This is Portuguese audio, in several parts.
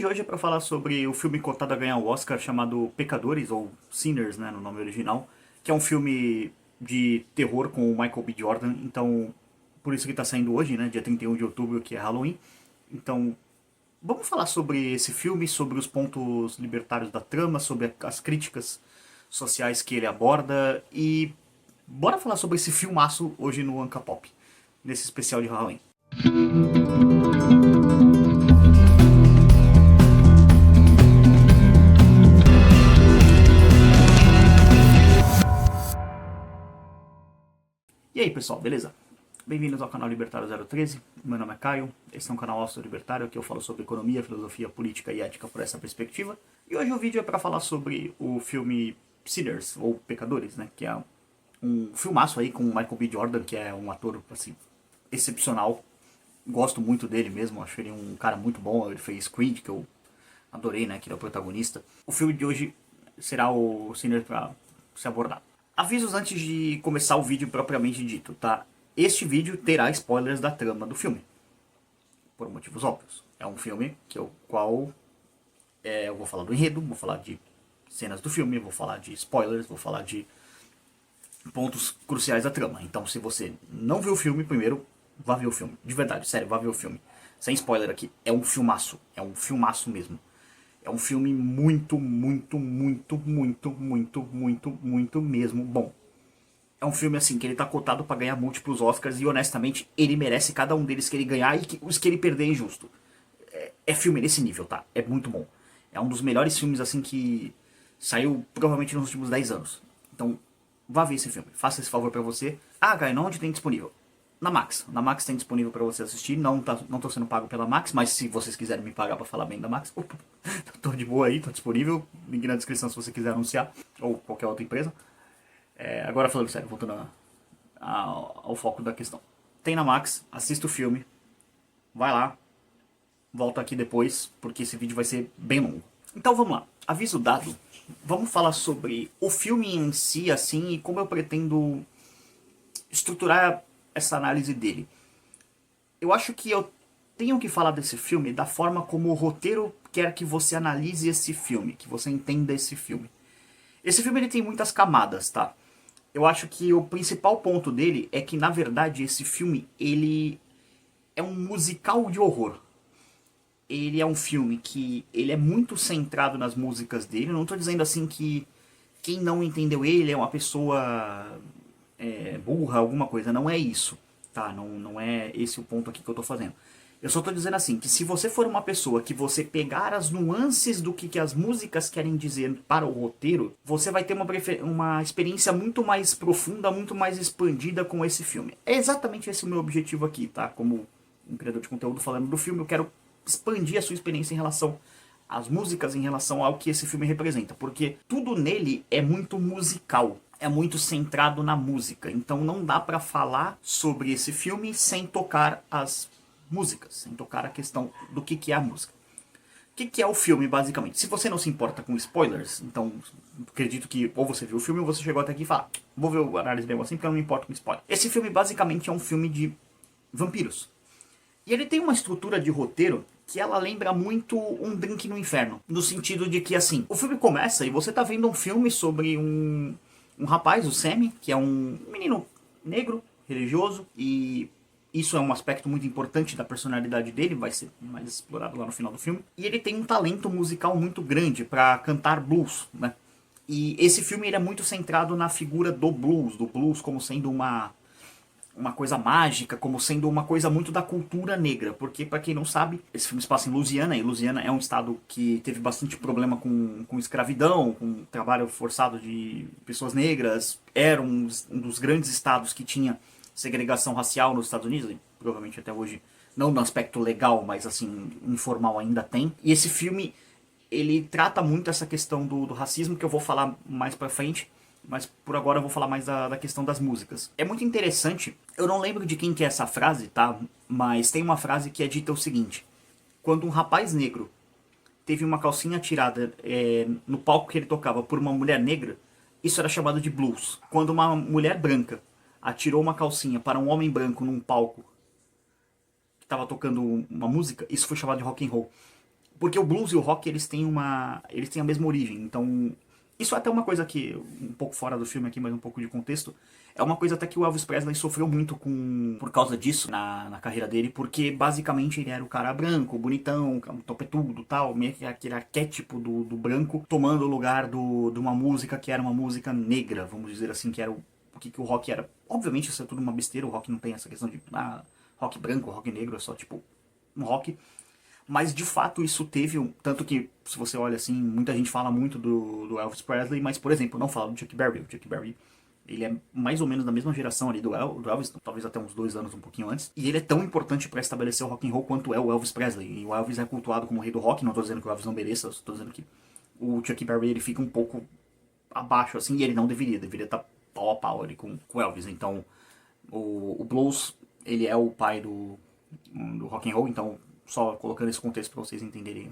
de hoje é para falar sobre o filme cotado a ganhar o Oscar chamado Pecadores, ou Sinners, né, no nome original, que é um filme de terror com o Michael B. Jordan, então por isso que está saindo hoje, né, dia 31 de outubro, que é Halloween. Então, vamos falar sobre esse filme, sobre os pontos libertários da trama, sobre as críticas sociais que ele aborda e bora falar sobre esse filmaço hoje no Anca Pop, nesse especial de Halloween. E aí pessoal, beleza? Bem-vindos ao canal Libertário 013, meu nome é Caio, esse é um canal libertário que eu falo sobre economia, filosofia, política e ética por essa perspectiva. E hoje o vídeo é para falar sobre o filme Sinners, ou Pecadores, né? Que é um filmaço aí com o Michael B. Jordan, que é um ator assim, excepcional. Gosto muito dele mesmo, acho ele um cara muito bom, ele fez Creed, que eu adorei, né? Que ele é o protagonista. O filme de hoje será o Sinners para se abordar. Avisos antes de começar o vídeo propriamente dito, tá? Este vídeo terá spoilers da trama do filme, por motivos óbvios. É um filme eu vou falar do enredo, vou falar de cenas do filme, vou falar de spoilers, vou falar de pontos cruciais da trama. Então, se você não viu o filme, primeiro, vá ver o filme. De verdade, sério, vá ver o filme. Sem spoiler aqui, é um filmaço mesmo. É um filme muito mesmo bom. É um filme assim que ele tá cotado pra ganhar múltiplos Oscars e honestamente ele merece cada um deles que ele ganhar e os que ele perder é injusto. É filme nesse nível, tá? É muito bom. É um dos melhores filmes assim que saiu provavelmente nos últimos 10 anos. Então, vá ver esse filme. Faça esse favor pra você. Ah, Caio, onde tem disponível? Na Max. Na Max tem disponível pra você assistir. Não tô sendo pago pela Max, mas se vocês quiserem me pagar pra falar bem da Max, tô de boa aí, tô disponível. Link na descrição se você quiser anunciar. Ou qualquer outra empresa. Agora falando sério, voltando ao foco da questão. Tem na Max, assista o filme. Vai lá. Volta aqui depois, porque esse vídeo vai ser bem longo. Então vamos lá. Aviso dado. Vamos falar sobre o filme em si, assim, e como eu pretendo estruturar essa análise dele. Eu acho que eu tenho que falar desse filme da forma como o roteiro quer que você analise esse filme, que você entenda esse filme. Esse filme ele tem muitas camadas, tá? Eu acho que o principal ponto dele é que, na verdade, esse filme ele é um musical de horror. Ele é um filme que ele é muito centrado nas músicas dele. Eu não estou dizendo assim que quem não entendeu ele é uma pessoa burra, alguma coisa. Não é isso, tá? Não é esse o ponto aqui que eu tô fazendo. Eu só tô dizendo assim, que se você for uma pessoa que você pegar as nuances do que as músicas querem dizer para o roteiro, você vai ter uma experiência muito mais profunda, muito mais expandida com esse filme. É exatamente esse o meu objetivo aqui, tá? Como um criador de conteúdo falando do filme, eu quero expandir a sua experiência em relação às músicas, em relação ao que esse filme representa. Porque tudo nele é muito musical. É muito centrado na música, então não dá pra falar sobre esse filme sem tocar as músicas, sem tocar a questão do que é a música. O que é o filme, basicamente? Se você não se importa com spoilers, então acredito que ou você viu o filme ou você chegou até aqui e fala, vou ver a análise mesmo assim porque eu não me importo com spoiler. Esse filme basicamente é um filme de vampiros. E ele tem uma estrutura de roteiro que ela lembra muito Um Drink no Inferno, no sentido de que assim, o filme começa e você tá vendo um filme sobre um rapaz, o Sammy, que é um menino negro, religioso, e isso é um aspecto muito importante da personalidade dele, vai ser mais explorado lá no final do filme. E ele tem um talento musical muito grande para cantar blues, né? E esse filme ele é muito centrado na figura do blues como sendo uma coisa mágica, como sendo uma coisa muito da cultura negra, porque pra quem não sabe, esse filme se passa em Louisiana, e Louisiana é um estado que teve bastante problema com escravidão, com trabalho forçado de pessoas negras, era um dos grandes estados que tinha segregação racial nos Estados Unidos, e provavelmente até hoje, não no aspecto legal, mas assim, informal ainda tem. E esse filme, ele trata muito essa questão do racismo, que eu vou falar mais pra frente, mas por agora eu vou falar mais da questão das músicas. É muito interessante, eu não lembro de quem que é essa frase, tá? Mas tem uma frase que é dita o seguinte: quando um rapaz negro teve uma calcinha tirada no palco que ele tocava por uma mulher negra, isso era chamado de blues. Quando uma mulher branca atirou uma calcinha para um homem branco num palco que estava tocando uma música, isso foi chamado de rock and roll. Porque o blues e o rock, eles têm a mesma origem. Então, isso é até uma coisa que, um pouco fora do filme aqui, mas um pouco de contexto, é uma coisa até que o Elvis Presley sofreu muito por causa disso na carreira dele, porque basicamente ele era o cara branco, bonitão, topetudo, tal, meio que aquele arquétipo do branco, tomando o lugar de uma música que era uma música negra, vamos dizer assim, que era o que o rock era. Obviamente isso é tudo uma besteira, o rock não tem essa questão de rock branco, rock negro, é só tipo um rock. Mas de fato isso teve tanto que, se você olha assim, muita gente fala muito do Elvis Presley, mas por exemplo, não fala do Chuck Berry. O Chuck Berry, ele é mais ou menos da mesma geração ali do Elvis, talvez até uns 2 anos, um pouquinho antes. E ele é tão importante para estabelecer o rock and roll quanto é o Elvis Presley. E o Elvis é cultuado como o rei do rock, não tô dizendo que o Elvis não mereça, tô dizendo que o Chuck Berry ele fica um pouco abaixo assim, e ele não deveria estar pau a pau ali com o Elvis. Então, o blues, ele é o pai do rock and roll, então só colocando esse contexto para vocês entenderem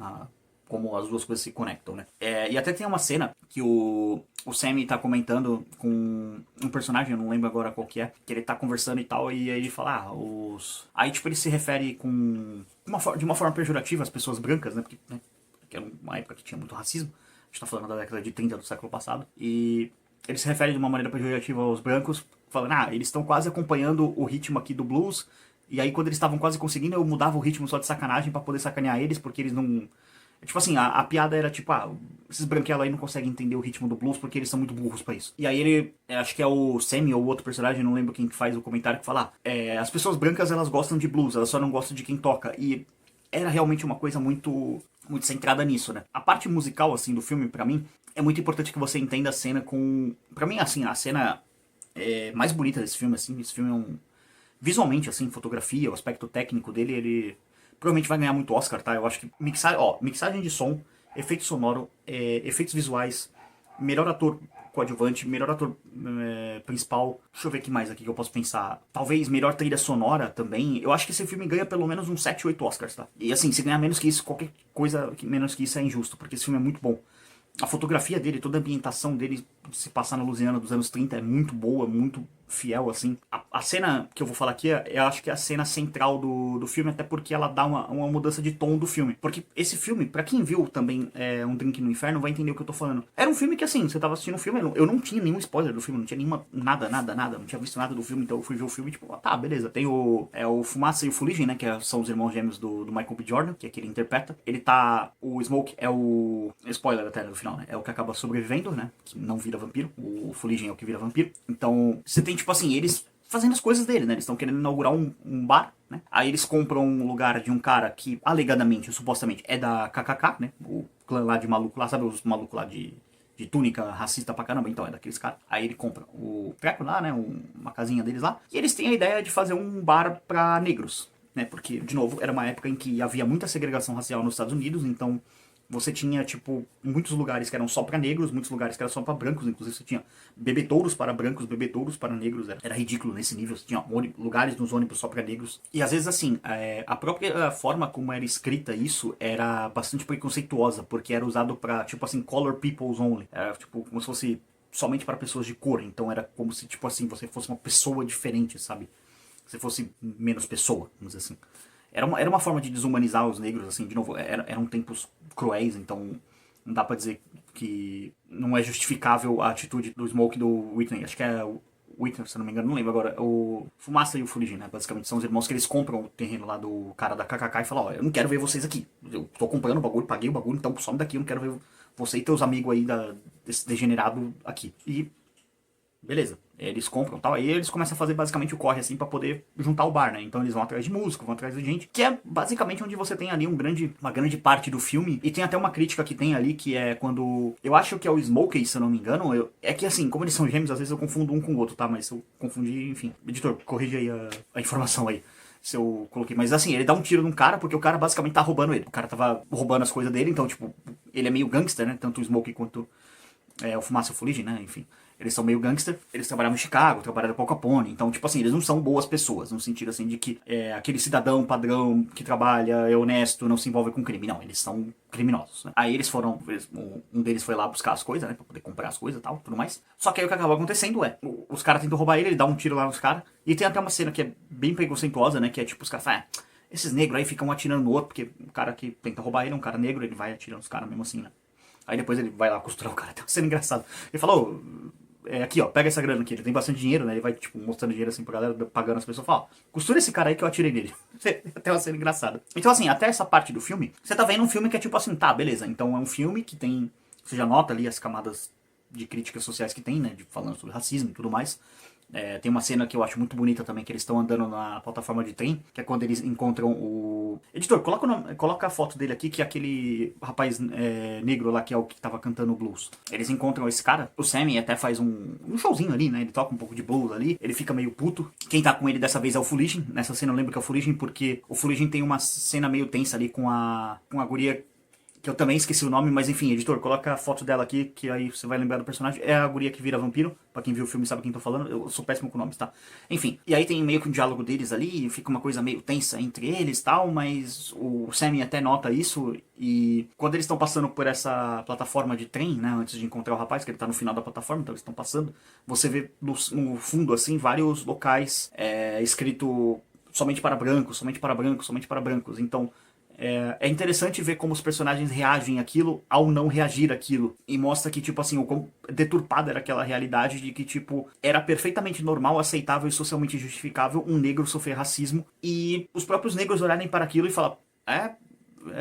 como as duas coisas se conectam, né? E até tem uma cena que o Sammy tá comentando com um personagem, eu não lembro agora qual que ele tá conversando e tal, e aí ele fala, Aí, tipo, ele se refere de uma forma pejorativa às pessoas brancas, né? Porque, né, que era uma época que tinha muito racismo, a gente tá falando da década de 30 do século passado, e ele se refere de uma maneira pejorativa aos brancos, falando, eles estão quase acompanhando o ritmo aqui do blues, e aí quando eles estavam quase conseguindo, eu mudava o ritmo só de sacanagem pra poder sacanear eles, porque eles não... Tipo assim, a piada era tipo, esses branquelos aí não conseguem entender o ritmo do blues porque eles são muito burros pra isso. E aí ele, acho que é o Sammy ou outro personagem, não lembro quem que faz o comentário que fala, as pessoas brancas elas gostam de blues, elas só não gostam de quem toca. E era realmente uma coisa muito, muito centrada nisso, né? A parte musical, assim, do filme, pra mim, é muito importante que você entenda a cena com... Pra mim, assim, a cena mais bonita desse filme, assim, esse filme é visualmente, assim, fotografia, o aspecto técnico dele, ele provavelmente vai ganhar muito Oscar, tá? Eu acho que mixagem de som, efeito sonoro, efeitos visuais, melhor ator coadjuvante, melhor ator principal. Deixa eu ver o que mais aqui que eu posso pensar. Talvez melhor trilha sonora também. Eu acho que esse filme ganha pelo menos uns 7, 8 Oscars, tá? E assim, se ganhar menos que isso, qualquer coisa menos que isso é injusto, porque esse filme é muito bom. A fotografia dele, toda a ambientação dele de se passar na Louisiana dos anos 30 é muito boa, muito fiel, assim. A cena que eu vou falar aqui, eu acho que é a cena central do filme, até porque ela dá uma mudança de tom do filme. Porque esse filme, pra quem viu também Um Drink no Inferno, vai entender o que eu tô falando. Era um filme que, assim, você tava assistindo um filme, eu não tinha nenhum spoiler do filme, não tinha nada, não tinha visto nada do filme, então eu fui ver o filme, tipo, tá, beleza. Tem o Fumaça e o Fuligem, né, que são os irmãos gêmeos do Michael B. Jordan, que é que ele interpreta. O Smoke é o... Spoiler até do final, né, é o que acaba sobrevivendo, né, que não vira vampiro. O Fuligem é o que vira vampiro. Então, você tem, tipo assim, eles fazendo as coisas dele, né? Eles estão querendo inaugurar um bar, né? Aí eles compram um lugar de um cara que, alegadamente, supostamente, é da KKK, né? O clã lá de maluco lá, sabe os malucos lá de túnica racista pra caramba? Então, é daqueles caras. Aí ele compra o treco lá, né? Uma casinha deles lá. E eles têm a ideia de fazer um bar pra negros, né? Porque, de novo, era uma época em que havia muita segregação racial nos Estados Unidos, então... Você tinha, tipo, muitos lugares que eram só pra negros, muitos lugares que eram só pra brancos. Inclusive você tinha bebetouros para brancos, bebetouros para negros. Era ridículo nesse nível. Você tinha lugares nos ônibus só pra negros. E às vezes, assim, a própria forma como era escrita isso era bastante preconceituosa. Porque era usado pra, tipo assim, color peoples only. Era, tipo, como se fosse somente para pessoas de cor. Então era como se, tipo assim, você fosse uma pessoa diferente, sabe? Você fosse menos pessoa, vamos dizer assim. Era uma forma de desumanizar os negros, assim, de novo, eram tempos cruéis, então não dá pra dizer que não é justificável a atitude do Smoke e do Whitney. Acho que é o Whitney, se não me engano, não lembro agora. O Fumaça e o Fuligem, né? Basicamente são os irmãos que eles compram o terreno lá do cara da KKK e falam, eu não quero ver vocês aqui. Eu tô comprando o bagulho, paguei o bagulho, então some daqui, eu não quero ver você e teus amigos aí desse degenerado aqui. E beleza, eles compram e tal, aí eles começam a fazer basicamente o corre assim pra poder juntar o bar, né? Então eles vão atrás de músico, vão atrás de gente, que é basicamente onde você tem ali uma grande parte do filme. E tem até uma crítica que tem ali, que é quando... Eu acho que é o Smokey, se eu não me engano. É que assim, como eles são gêmeos, às vezes eu confundo um com o outro, tá? Mas eu confundi, enfim. Editor, corrige aí a informação aí. Se eu coloquei. Mas assim, ele dá um tiro num cara porque o cara basicamente tá roubando ele. O cara tava roubando as coisas dele, então, tipo, ele é meio gangster, né? Tanto o Smokey quanto o Fumaça e o Fuligem, né? Enfim. Eles são meio gangster, eles trabalhavam em Chicago, trabalharam com Al Capone, então, tipo assim, eles não são boas pessoas, no sentido assim de que aquele cidadão padrão que trabalha, é honesto, não se envolve com crime. Não, eles são criminosos, né? Aí um deles foi lá buscar as coisas, né, pra poder comprar as coisas e tal, tudo mais. Só que aí o que acaba acontecendo os caras tentam roubar ele dá um tiro lá nos caras, e tem até uma cena que é bem preconceituosa, né, que é tipo, os caras falam, esses negros aí ficam atirando no outro, porque o cara que tenta roubar ele é um cara negro, ele vai atirando os caras mesmo assim, né? Aí depois ele vai lá costurar o cara, tá sendo engraçado. Ele falou, aqui ó, pega essa grana aqui, ele tem bastante dinheiro, né? Ele vai, tipo, mostrando dinheiro assim pra galera, pagando as pessoas, fala, ó, costura esse cara aí que eu atirei nele. Até uma cena engraçada. Então assim, até essa parte do filme, você tá vendo um filme que é tipo assim, tá, beleza, então é um filme que tem, você já nota ali as camadas de críticas sociais que tem, né? Falando sobre racismo e tudo mais. Tem uma cena que eu acho muito bonita também, que eles estão andando na plataforma de trem, que é quando eles encontram o... Editor, coloca a foto dele aqui, que é aquele rapaz negro lá, que é o que tava cantando blues. Eles encontram esse cara, o Sammy até faz um showzinho ali, né? Ele toca um pouco de blues ali, ele fica meio puto. Quem tá com ele dessa vez é o Fuligin. Nessa cena eu lembro que é o Fuligin, porque o Fuligin tem uma cena meio tensa ali com a guria, que eu também esqueci o nome, mas enfim, editor, coloca a foto dela aqui, que aí você vai lembrar do personagem. É a guria que vira vampiro, pra quem viu o filme sabe quem tô falando, eu sou péssimo com nomes, tá? Enfim, e aí tem meio que um diálogo deles ali, fica uma coisa meio tensa entre eles e tal, mas o Sammy até nota isso, e quando eles estão passando por essa plataforma de trem, né, antes de encontrar o rapaz, que ele tá no final da plataforma, então eles estão passando, você vê no fundo, assim, vários locais escrito somente para brancos, somente para brancos, somente para brancos, então... É interessante ver como os personagens reagem àquilo ao não reagir àquilo. E mostra que, tipo assim, o quão deturpada era aquela realidade de que, tipo, era perfeitamente normal, aceitável e socialmente justificável um negro sofrer racismo. E os próprios negros olharem para aquilo e falar,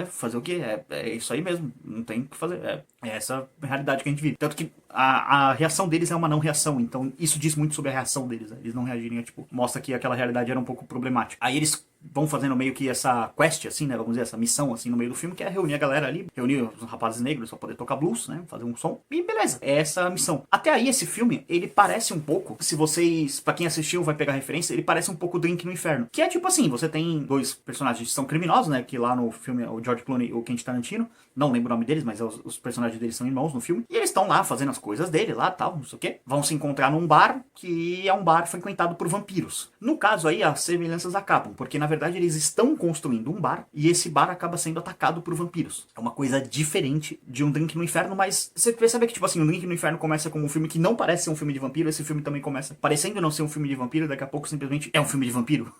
fazer o quê? É isso aí mesmo, não tem o que fazer. É essa realidade que a gente vive. Tanto que a reação deles é uma não reação, então isso diz muito sobre a reação deles, né? Eles não reagirem, tipo, mostra que aquela realidade era um pouco problemática. Aí eles vão fazendo meio que essa quest, assim, né, vamos dizer, essa missão, assim, no meio do filme, que é reunir a galera ali, reunir os rapazes negros pra poder tocar blues, né, fazer um som, e beleza, é essa a missão. Até aí, esse filme, ele parece um pouco, se vocês, pra quem assistiu vai pegar referência, ele parece um pouco Drink no Inferno, que é tipo assim, você tem dois personagens que são criminosos, né, que lá no filme, o George Clooney e o Quentin Tarantino, não lembro o nome deles, mas os personagens deles são irmãos no filme, e eles estão lá fazendo as coisas dele, lá, tal, não sei o quê, vão se encontrar num bar, que é um bar frequentado por vampiros. No caso aí, as semelhanças acabam, porque na verdade eles estão construindo um bar e esse bar acaba sendo atacado por vampiros. É uma coisa diferente de um Drink no Inferno, mas você percebe que, tipo assim, um Drink no Inferno começa como um filme que não parece ser um filme de vampiro, esse filme também começa parecendo não ser um filme de vampiro, daqui a pouco simplesmente é um filme de vampiro.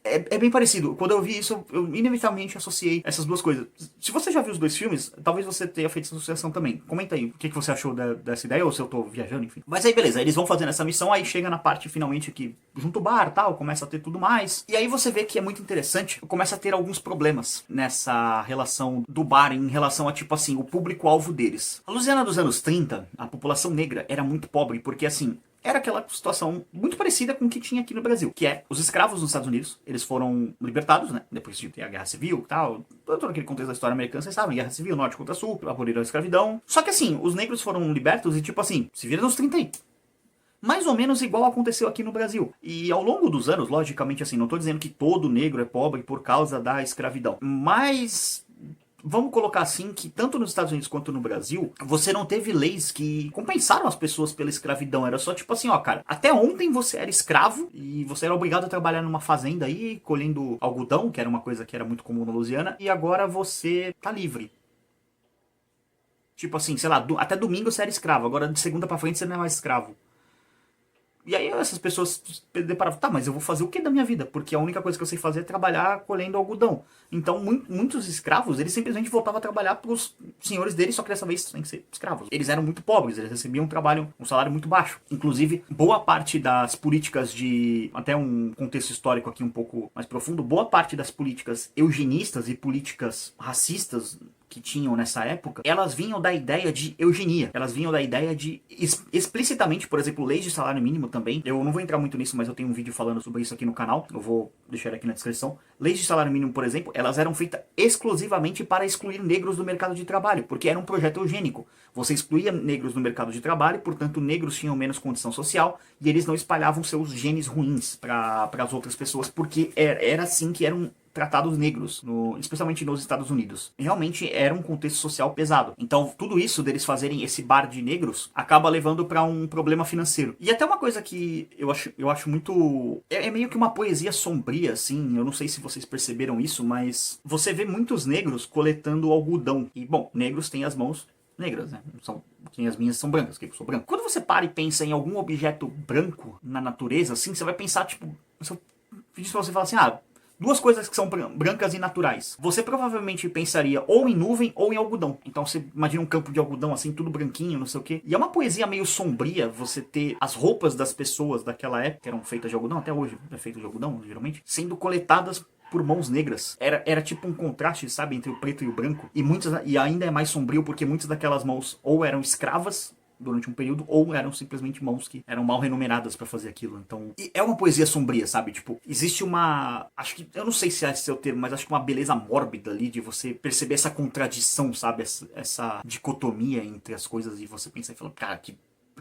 É bem parecido. Quando eu vi isso, eu inevitavelmente associei essas duas coisas. Se você já viu os dois filmes, talvez você tenha feito essa associação também. Comenta aí o que você achou dessa ideia, ou se eu tô viajando, enfim. Mas aí beleza, eles vão fazendo essa missão, aí chega na parte finalmente que junto o bar, tal, começa a ter tudo mais. E aí você vê que é muito interessante, começa a ter alguns problemas nessa relação do bar em relação a, tipo assim, o público-alvo deles. A Louisiana dos anos 30, a população negra era muito pobre, porque assim, era aquela situação muito parecida com o que tinha aqui no Brasil, que é os escravos nos Estados Unidos, eles foram libertados, né, depois de ter a Guerra Civil e tal, todo aquele contexto da história americana, vocês sabem, Guerra Civil, Norte contra Sul, aboliram a escravidão. Só que assim, os negros foram libertos e tipo assim, se vira nos 30 aí. Mais ou menos igual aconteceu aqui no Brasil. E ao longo dos anos, logicamente assim, não estou dizendo que todo negro é pobre por causa da escravidão, mas vamos colocar assim que tanto nos Estados Unidos quanto no Brasil, você não teve leis que compensaram as pessoas pela escravidão. Era só tipo assim, ó, cara, até ontem você era escravo e você era obrigado a trabalhar numa fazenda aí, colhendo algodão, que era uma coisa que era muito comum na Louisiana, e agora você tá livre. Tipo assim, sei lá, até domingo você era escravo, agora de segunda pra frente você não é mais escravo. E aí essas pessoas deparavam, tá, mas eu vou fazer o que da minha vida? Porque a única coisa que eu sei fazer é trabalhar colhendo algodão. Então muitos escravos, eles simplesmente voltavam a trabalhar pros senhores deles, só que dessa vez sem ser escravos. Eles eram muito pobres, eles recebiam um salário muito baixo. Inclusive, boa parte das políticas de, até um contexto histórico aqui um pouco mais profundo, boa parte das políticas eugenistas e políticas racistas que tinham nessa época, elas vinham da ideia de eugenia. Elas vinham da ideia de, explicitamente, por exemplo, leis de salário mínimo também. Eu não vou entrar muito nisso, mas eu tenho um vídeo falando sobre isso aqui no canal. Eu vou deixar aqui na descrição. Leis de salário mínimo, por exemplo, elas eram feitas exclusivamente para excluir negros do mercado de trabalho, porque era um projeto eugênico. Você excluía negros do mercado de trabalho, portanto, negros tinham menos condição social e eles não espalhavam seus genes ruins para as outras pessoas, porque era assim que eram tratados negros, especialmente nos Estados Unidos. Realmente era um contexto social pesado. Então, tudo isso deles fazerem esse bar de negros acaba levando para um problema financeiro. E até uma coisa que eu acho muito... É meio que uma poesia sombria, assim. Eu não sei se vocês perceberam isso, mas você vê muitos negros coletando algodão. E, bom, negros têm as mãos negras, né? Que as minhas são brancas, que eu sou branco. Quando você para e pensa em algum objeto branco na natureza, assim, você vai pensar, tipo... Se eu pedisse pra você falar assim, duas coisas que são brancas e naturais. Você provavelmente pensaria ou em nuvem ou em algodão. Então você imagina um campo de algodão assim, tudo branquinho, não sei o quê. E é uma poesia meio sombria você ter as roupas das pessoas daquela época, que eram feitas de algodão, até hoje é feito de algodão, geralmente, sendo coletadas por mãos negras. Era tipo um contraste, sabe, entre o preto e o branco. E ainda é mais sombrio porque muitas daquelas mãos ou eram escravas durante um período, ou eram simplesmente mãos que eram mal remuneradas pra fazer aquilo. Então, e é uma poesia sombria, sabe? Tipo, existe uma... Acho que... Eu não sei se é esse o termo, mas acho que uma beleza mórbida ali de você perceber essa contradição, sabe? Essa dicotomia entre as coisas e você pensa e fala, cara, que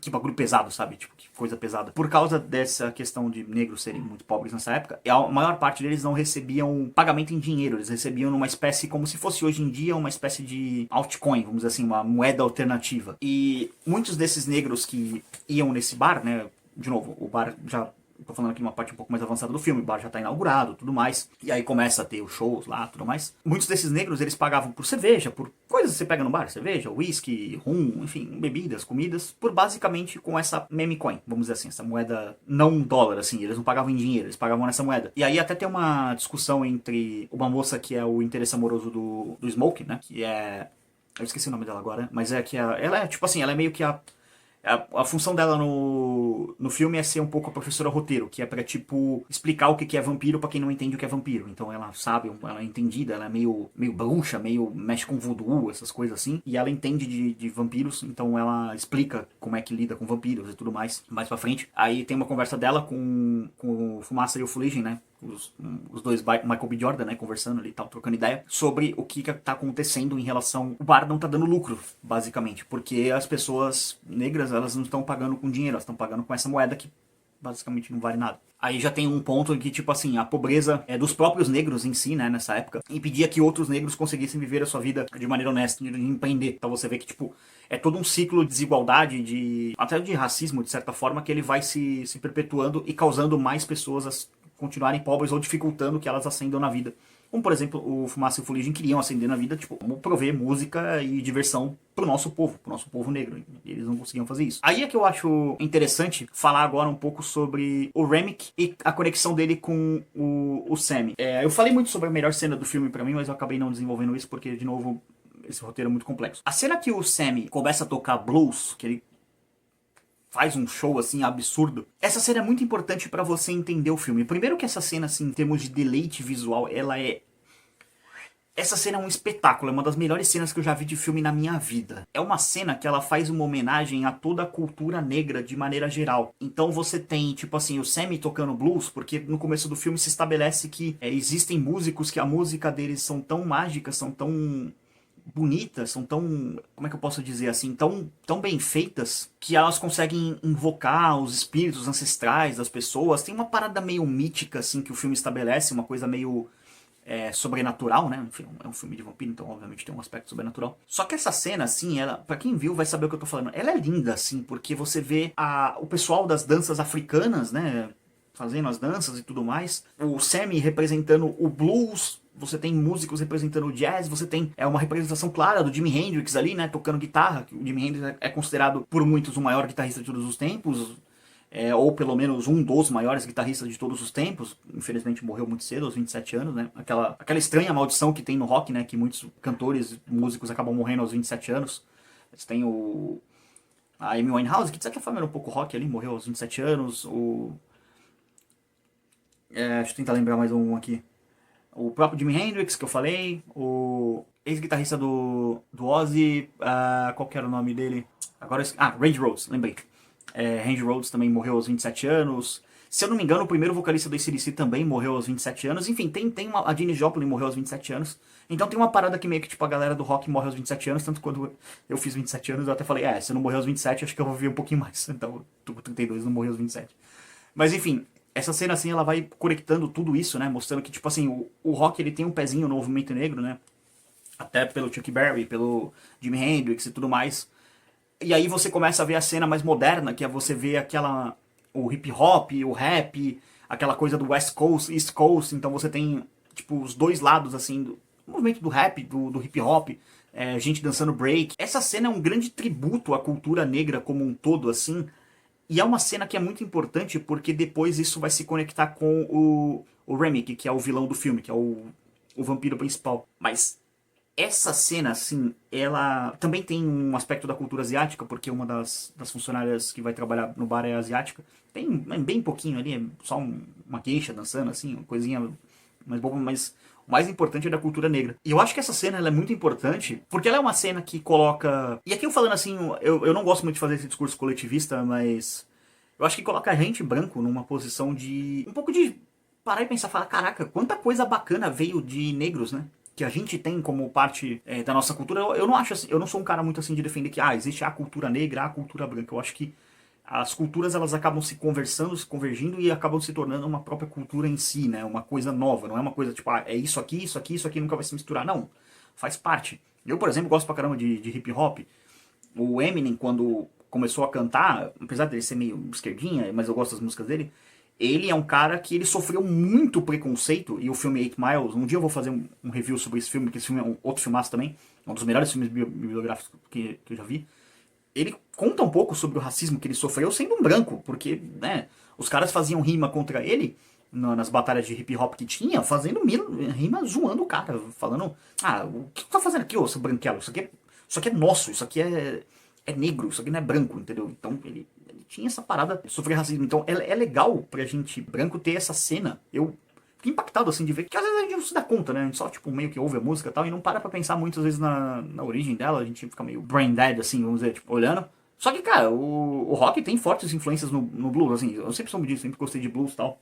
bagulho pesado, sabe? Tipo, que coisa pesada. Por causa dessa questão de negros serem muito pobres nessa época, a maior parte deles não recebiam pagamento em dinheiro. Eles recebiam numa espécie, como se fosse hoje em dia, uma espécie de altcoin, vamos dizer assim, uma moeda alternativa. E muitos desses negros que iam nesse bar, né? De novo, o bar já... Tô falando aqui uma parte um pouco mais avançada do filme, o bar já tá inaugurado, tudo mais. E aí começa a ter os shows lá, tudo mais. Muitos desses negros, eles pagavam por cerveja, por coisas que você pega no bar, cerveja, whisky, rum, enfim, bebidas, comidas, por basicamente com essa meme coin, vamos dizer assim, essa moeda não dólar, assim, eles não pagavam em dinheiro, eles pagavam nessa moeda. E aí até tem uma discussão entre uma moça que é o interesse amoroso do Smoke, né, que é... Eu esqueci o nome dela agora, mas é que ela é, tipo assim, ela é meio que a função dela no filme é ser um pouco a professora roteiro, que é pra, tipo, explicar o que é vampiro pra quem não entende o que é vampiro. Então ela sabe, ela é entendida, ela é meio bruxa, meio mexe com voodoo, essas coisas assim. E ela entende de vampiros, então ela explica como é que lida com vampiros e tudo mais pra frente. Aí tem uma conversa dela com o Fumaça e o Fuligem, né? Os dois, Michael B. Jordan, né, conversando ali e tal, trocando ideia, sobre o que tá acontecendo em relação... O bar não tá dando lucro, basicamente, porque as pessoas negras, elas não estão pagando com dinheiro, elas estão pagando com essa moeda que basicamente não vale nada. Aí já tem um ponto em que, tipo assim, a pobreza é dos próprios negros em si, né, nessa época, impedia que outros negros conseguissem viver a sua vida de maneira honesta, de empreender. Então você vê que, tipo, é todo um ciclo de desigualdade, até de racismo, de certa forma, que ele vai se perpetuando e causando mais pessoas a continuarem pobres ou dificultando que elas ascendam na vida. Como, por exemplo, o Fumaça e o Fuligem queriam ascender na vida, tipo, como prover música e diversão pro nosso povo negro. E eles não conseguiam fazer isso. Aí é que eu acho interessante falar agora um pouco sobre o Remick e a conexão dele com o Sammy. Eu falei muito sobre a melhor cena do filme pra mim, mas eu acabei não desenvolvendo isso porque, de novo, esse roteiro é muito complexo. A cena que o Sammy começa a tocar blues, que ele faz um show, assim, absurdo. Essa cena é muito importante pra você entender o filme. Primeiro que essa cena, assim, em termos de deleite visual, ela é... Essa cena é um espetáculo, é uma das melhores cenas que eu já vi de filme na minha vida. É uma cena que ela faz uma homenagem a toda a cultura negra de maneira geral. Então você tem, tipo assim, o Sammy tocando blues, porque no começo do filme se estabelece que existem músicos que a música deles são tão mágicas, são tão bonitas, são tão, como é que eu posso dizer assim, tão bem feitas, que elas conseguem invocar os espíritos ancestrais das pessoas. Tem uma parada meio mítica, assim, que o filme estabelece, uma coisa meio sobrenatural, né? Enfim, é um filme de vampiro, então obviamente tem um aspecto sobrenatural. Só que essa cena, assim, ela, pra quem viu vai saber o que eu tô falando, ela é linda, assim, porque você vê o pessoal das danças africanas, né, fazendo as danças e tudo mais, o Sammy representando o blues, você tem músicos representando o jazz, você tem uma representação clara do Jimi Hendrix ali, né, tocando guitarra, que o Jimi Hendrix é considerado por muitos o maior guitarrista de todos os tempos, ou pelo menos um dos maiores guitarristas de todos os tempos. Infelizmente morreu muito cedo, aos 27 anos, né, aquela estranha maldição que tem no rock, né, que muitos cantores, músicos acabam morrendo aos 27 anos. Você tem a Amy Winehouse, que de certa forma era um pouco rock ali, morreu aos 27 anos, deixa eu tentar lembrar mais um aqui. O próprio Jimi Hendrix, que eu falei, o ex-guitarrista do Ozzy, qual que era o nome dele? Agora, Randy Rhoads, lembrei. Randy Rhoads também morreu aos 27 anos. Se eu não me engano, o primeiro vocalista do AC/DC também morreu aos 27 anos. Enfim, a Janis Joplin morreu aos 27 anos. Então tem uma parada que meio que, tipo, a galera do rock morre aos 27 anos. Tanto quando eu fiz 27 anos, eu até falei, se eu não morrer aos 27, acho que eu vou viver um pouquinho mais. Então, tô com 32, não morri aos 27. Mas enfim, essa cena, assim, ela vai conectando tudo isso, né? Mostrando que, tipo assim, o rock, ele tem um pezinho no movimento negro, né? Até pelo Chuck Berry, pelo Jimi Hendrix e tudo mais. E aí você começa a ver a cena mais moderna, que é você ver o hip hop, o rap, aquela coisa do West Coast, East Coast. Então você tem, tipo, os dois lados, assim, do movimento do rap, do hip hop, gente dançando break. Essa cena é um grande tributo à cultura negra como um todo, assim. E é uma cena que é muito importante porque depois isso vai se conectar com o o Remick, que é o vilão do filme, que é o vampiro principal. Mas essa cena, assim, ela também tem um aspecto da cultura asiática, porque uma das funcionárias que vai trabalhar no bar é asiática. Tem bem pouquinho ali, é só uma geisha dançando, assim, uma coisinha mais boba, mas o mais importante é da cultura negra. E eu acho que essa cena ela é muito importante, porque ela é uma cena que coloca... E aqui eu falando assim, eu não gosto muito de fazer esse discurso coletivista, mas eu acho que coloca a gente branco numa posição de... um pouco de parar e pensar, falar, caraca, quanta coisa bacana veio de negros, né? Que a gente tem como parte da nossa cultura. Eu não acho assim, eu não sou um cara muito assim de defender que existe a cultura negra, a cultura branca. Eu acho que as culturas elas acabam se conversando, se convergindo e acabam se tornando uma própria cultura em si, né? Uma coisa nova, não é uma coisa tipo, é isso aqui, isso aqui, isso aqui nunca vai se misturar. Não, faz parte. Eu, por exemplo, gosto pra caramba de hip hop. O Eminem, quando começou a cantar, apesar dele ser meio esquerdinha, mas eu gosto das músicas dele, ele é um cara que ele sofreu muito preconceito, e o filme 8 Miles, um dia eu vou fazer um review sobre esse filme, que esse filme é um outro filmaço também, é um dos melhores filmes biográficos que eu já vi. Ele conta um pouco sobre o racismo que ele sofreu sendo um branco, porque, né, os caras faziam rima contra ele nas batalhas de hip hop que tinha, fazendo rima zoando o cara, falando, o que tu tá fazendo aqui, ô, seu branquelo? Isso aqui é nosso, isso aqui é negro, isso aqui não é branco, entendeu? Então ele tinha essa parada de sofrer racismo. Então é legal pra gente branco ter essa cena. Eu fiquei impactado assim de ver, que às vezes a gente não se dá conta, né? A gente só tipo meio que ouve a música e tal, e não para pra pensar muitas vezes na origem dela, a gente fica meio brain dead, assim, vamos dizer, tipo, olhando. Só que, cara, o rock tem fortes influências no blues, assim, eu sempre soube disso, sempre gostei de blues e tal.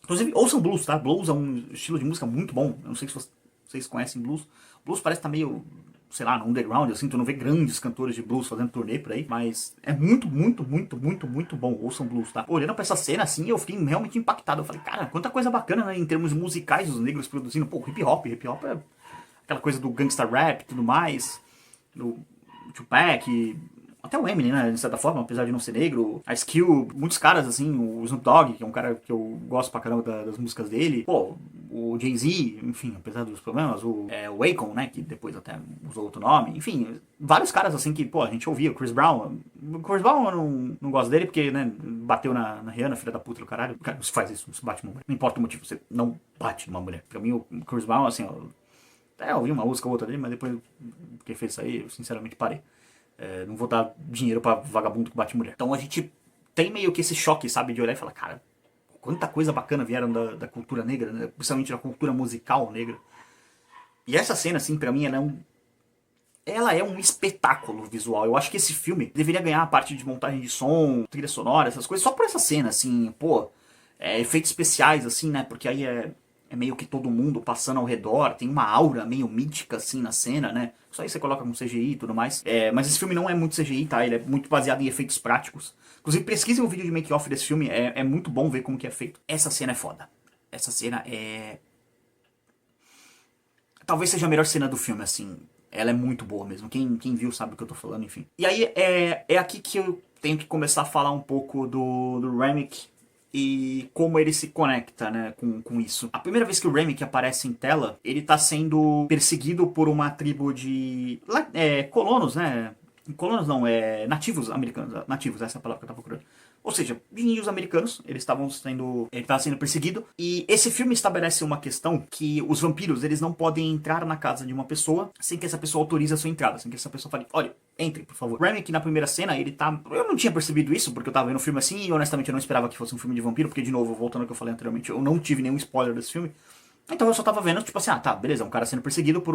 Inclusive, ouçam blues, tá? Blues é um estilo de música muito bom. Eu não sei se vocês conhecem blues. Blues parece estar meio, sei lá, no underground, assim, tu não vê grandes cantores de blues fazendo turnê por aí, mas é muito, muito, muito, muito, muito bom. Ouçam blues, tá? Olhando pra essa cena, assim, eu fiquei realmente impactado. Eu falei, cara, quanta coisa bacana, né, em termos musicais, os negros produzindo. Pô, hip hop é aquela coisa do gangsta rap e tudo mais, do Tupac, até o Eminem, né, de certa forma, apesar de não ser negro, Ice Cube, muitos caras, assim, o Snoop Dogg, que é um cara que eu gosto pra caramba das músicas dele, pô, o Jay-Z, enfim, apesar dos problemas, o Akon, né, que depois até usou outro nome, enfim, vários caras, assim, que, pô, a gente ouvia, o Chris Brown eu não gosto dele porque, né, bateu na Rihanna, filha da puta do caralho, cara, você faz isso, você bate numa mulher, não importa o motivo, você não bate numa mulher, pra mim o Chris Brown, assim, ó, eu ouvi uma música ou outra dele, mas depois que fez isso aí, eu sinceramente parei. Não vou dar dinheiro pra vagabundo que bate mulher. Então a gente tem meio que esse choque, sabe, de olhar e falar, cara, quanta coisa bacana vieram da cultura negra, né? Principalmente da cultura musical negra. E essa cena, assim, pra mim, ela é um espetáculo visual. Eu acho que esse filme deveria ganhar a parte de montagem de som, trilha sonora, essas coisas, só por essa cena, assim, pô, efeitos especiais, assim, né, porque aí é meio que todo mundo passando ao redor, tem uma aura meio mítica, assim, na cena, né? Isso aí você coloca com CGI e tudo mais. Mas esse filme não é muito CGI, tá? Ele é muito baseado em efeitos práticos. Inclusive, pesquisem um vídeo de make-off desse filme, é muito bom ver como que é feito. Essa cena é foda. Essa cena é... Talvez seja a melhor cena do filme, assim. Ela é muito boa mesmo. Quem viu sabe o que eu tô falando, enfim. E aí, é aqui que eu tenho que começar a falar um pouco do Remick e como ele se conecta, né, com isso. A primeira vez que o Remick aparece em tela, ele tá sendo perseguido por uma tribo de colonos, né? Colonos não, nativos americanos. Nativos, essa é a palavra que eu tava procurando. Ou seja, de índios americanos, ele estava sendo perseguido. E esse filme estabelece uma questão que os vampiros, eles não podem entrar na casa de uma pessoa sem que essa pessoa autorize a sua entrada, sem que essa pessoa fale, olha, entre, por favor. Remick, na primeira cena, ele tá... Eu não tinha percebido isso, porque eu tava vendo o filme assim, e honestamente eu não esperava que fosse um filme de vampiro, porque, de novo, voltando ao que eu falei anteriormente, eu não tive nenhum spoiler desse filme. Então eu só tava vendo, tipo assim, tá, beleza, um cara sendo perseguido por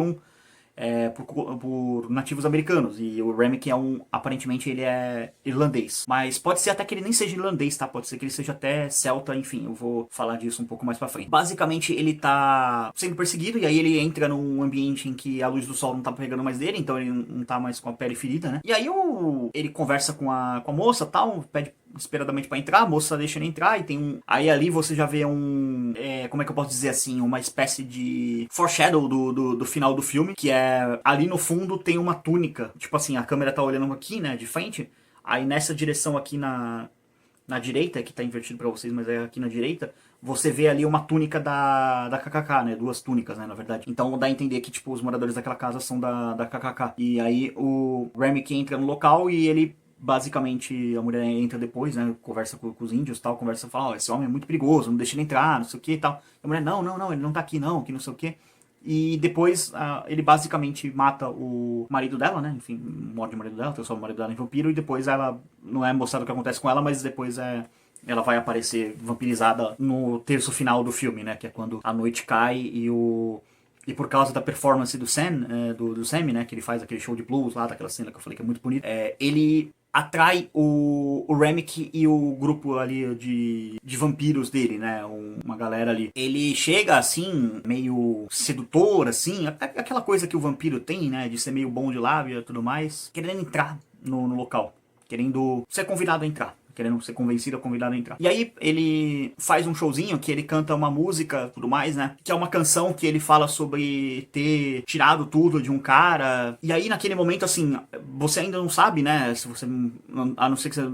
nativos americanos. E o Remick aparentemente ele é irlandês. Mas pode ser até que ele nem seja irlandês, tá? Pode ser que ele seja até celta, enfim, eu vou falar disso um pouco mais pra frente. Basicamente ele tá sendo perseguido e aí ele entra num ambiente em que a luz do sol não tá pegando mais dele, então ele não tá mais com a pele ferida, né? E aí ele conversa com a moça, tal, pede esperadamente pra entrar, a moça deixa ele entrar e tem aí ali você já vê como é que eu posso dizer assim, uma espécie de foreshadow do final do filme, que é ali no fundo tem uma túnica, tipo assim, a câmera tá olhando aqui, né, de frente, aí nessa direção aqui na direita, que tá invertido pra vocês, mas é aqui na direita, você vê ali uma túnica da KKK, né, duas túnicas, né, na verdade. Então dá a entender que, tipo, os moradores daquela casa são da KKK. E aí o Remick entra no local e ele basicamente, a mulher entra depois, né, conversa com os índios e tal, conversa, fala, ó, esse homem é muito perigoso, não deixa ele entrar, não sei o que e tal. E a mulher, não, ele não tá aqui não, que não sei o que. E depois ele basicamente mata o marido dela, né? Enfim, morde o marido dela, transforma o marido dela em vampiro. E depois ela, não é mostrado o que acontece com ela, mas depois ela vai aparecer vampirizada no terço final do filme, né? Que é quando a noite cai e por causa da performance do Sam, do Sam, né? Que ele faz aquele show de blues lá, daquela cena que eu falei que é muito bonita. Ele atrai o Remick e o grupo ali de vampiros dele, né? Uma galera ali. Ele chega assim, meio sedutor, assim, aquela coisa que o vampiro tem, né? De ser meio bom de lábia e tudo mais, querendo entrar no local, querendo ser convidado a entrar. Querendo ser convencido, convidado a entrar. E aí ele faz um showzinho que ele canta uma música, tudo mais, né? Que é uma canção que ele fala sobre ter tirado tudo de um cara. E aí naquele momento, assim, você ainda não sabe, né? Se você, a não ser que você...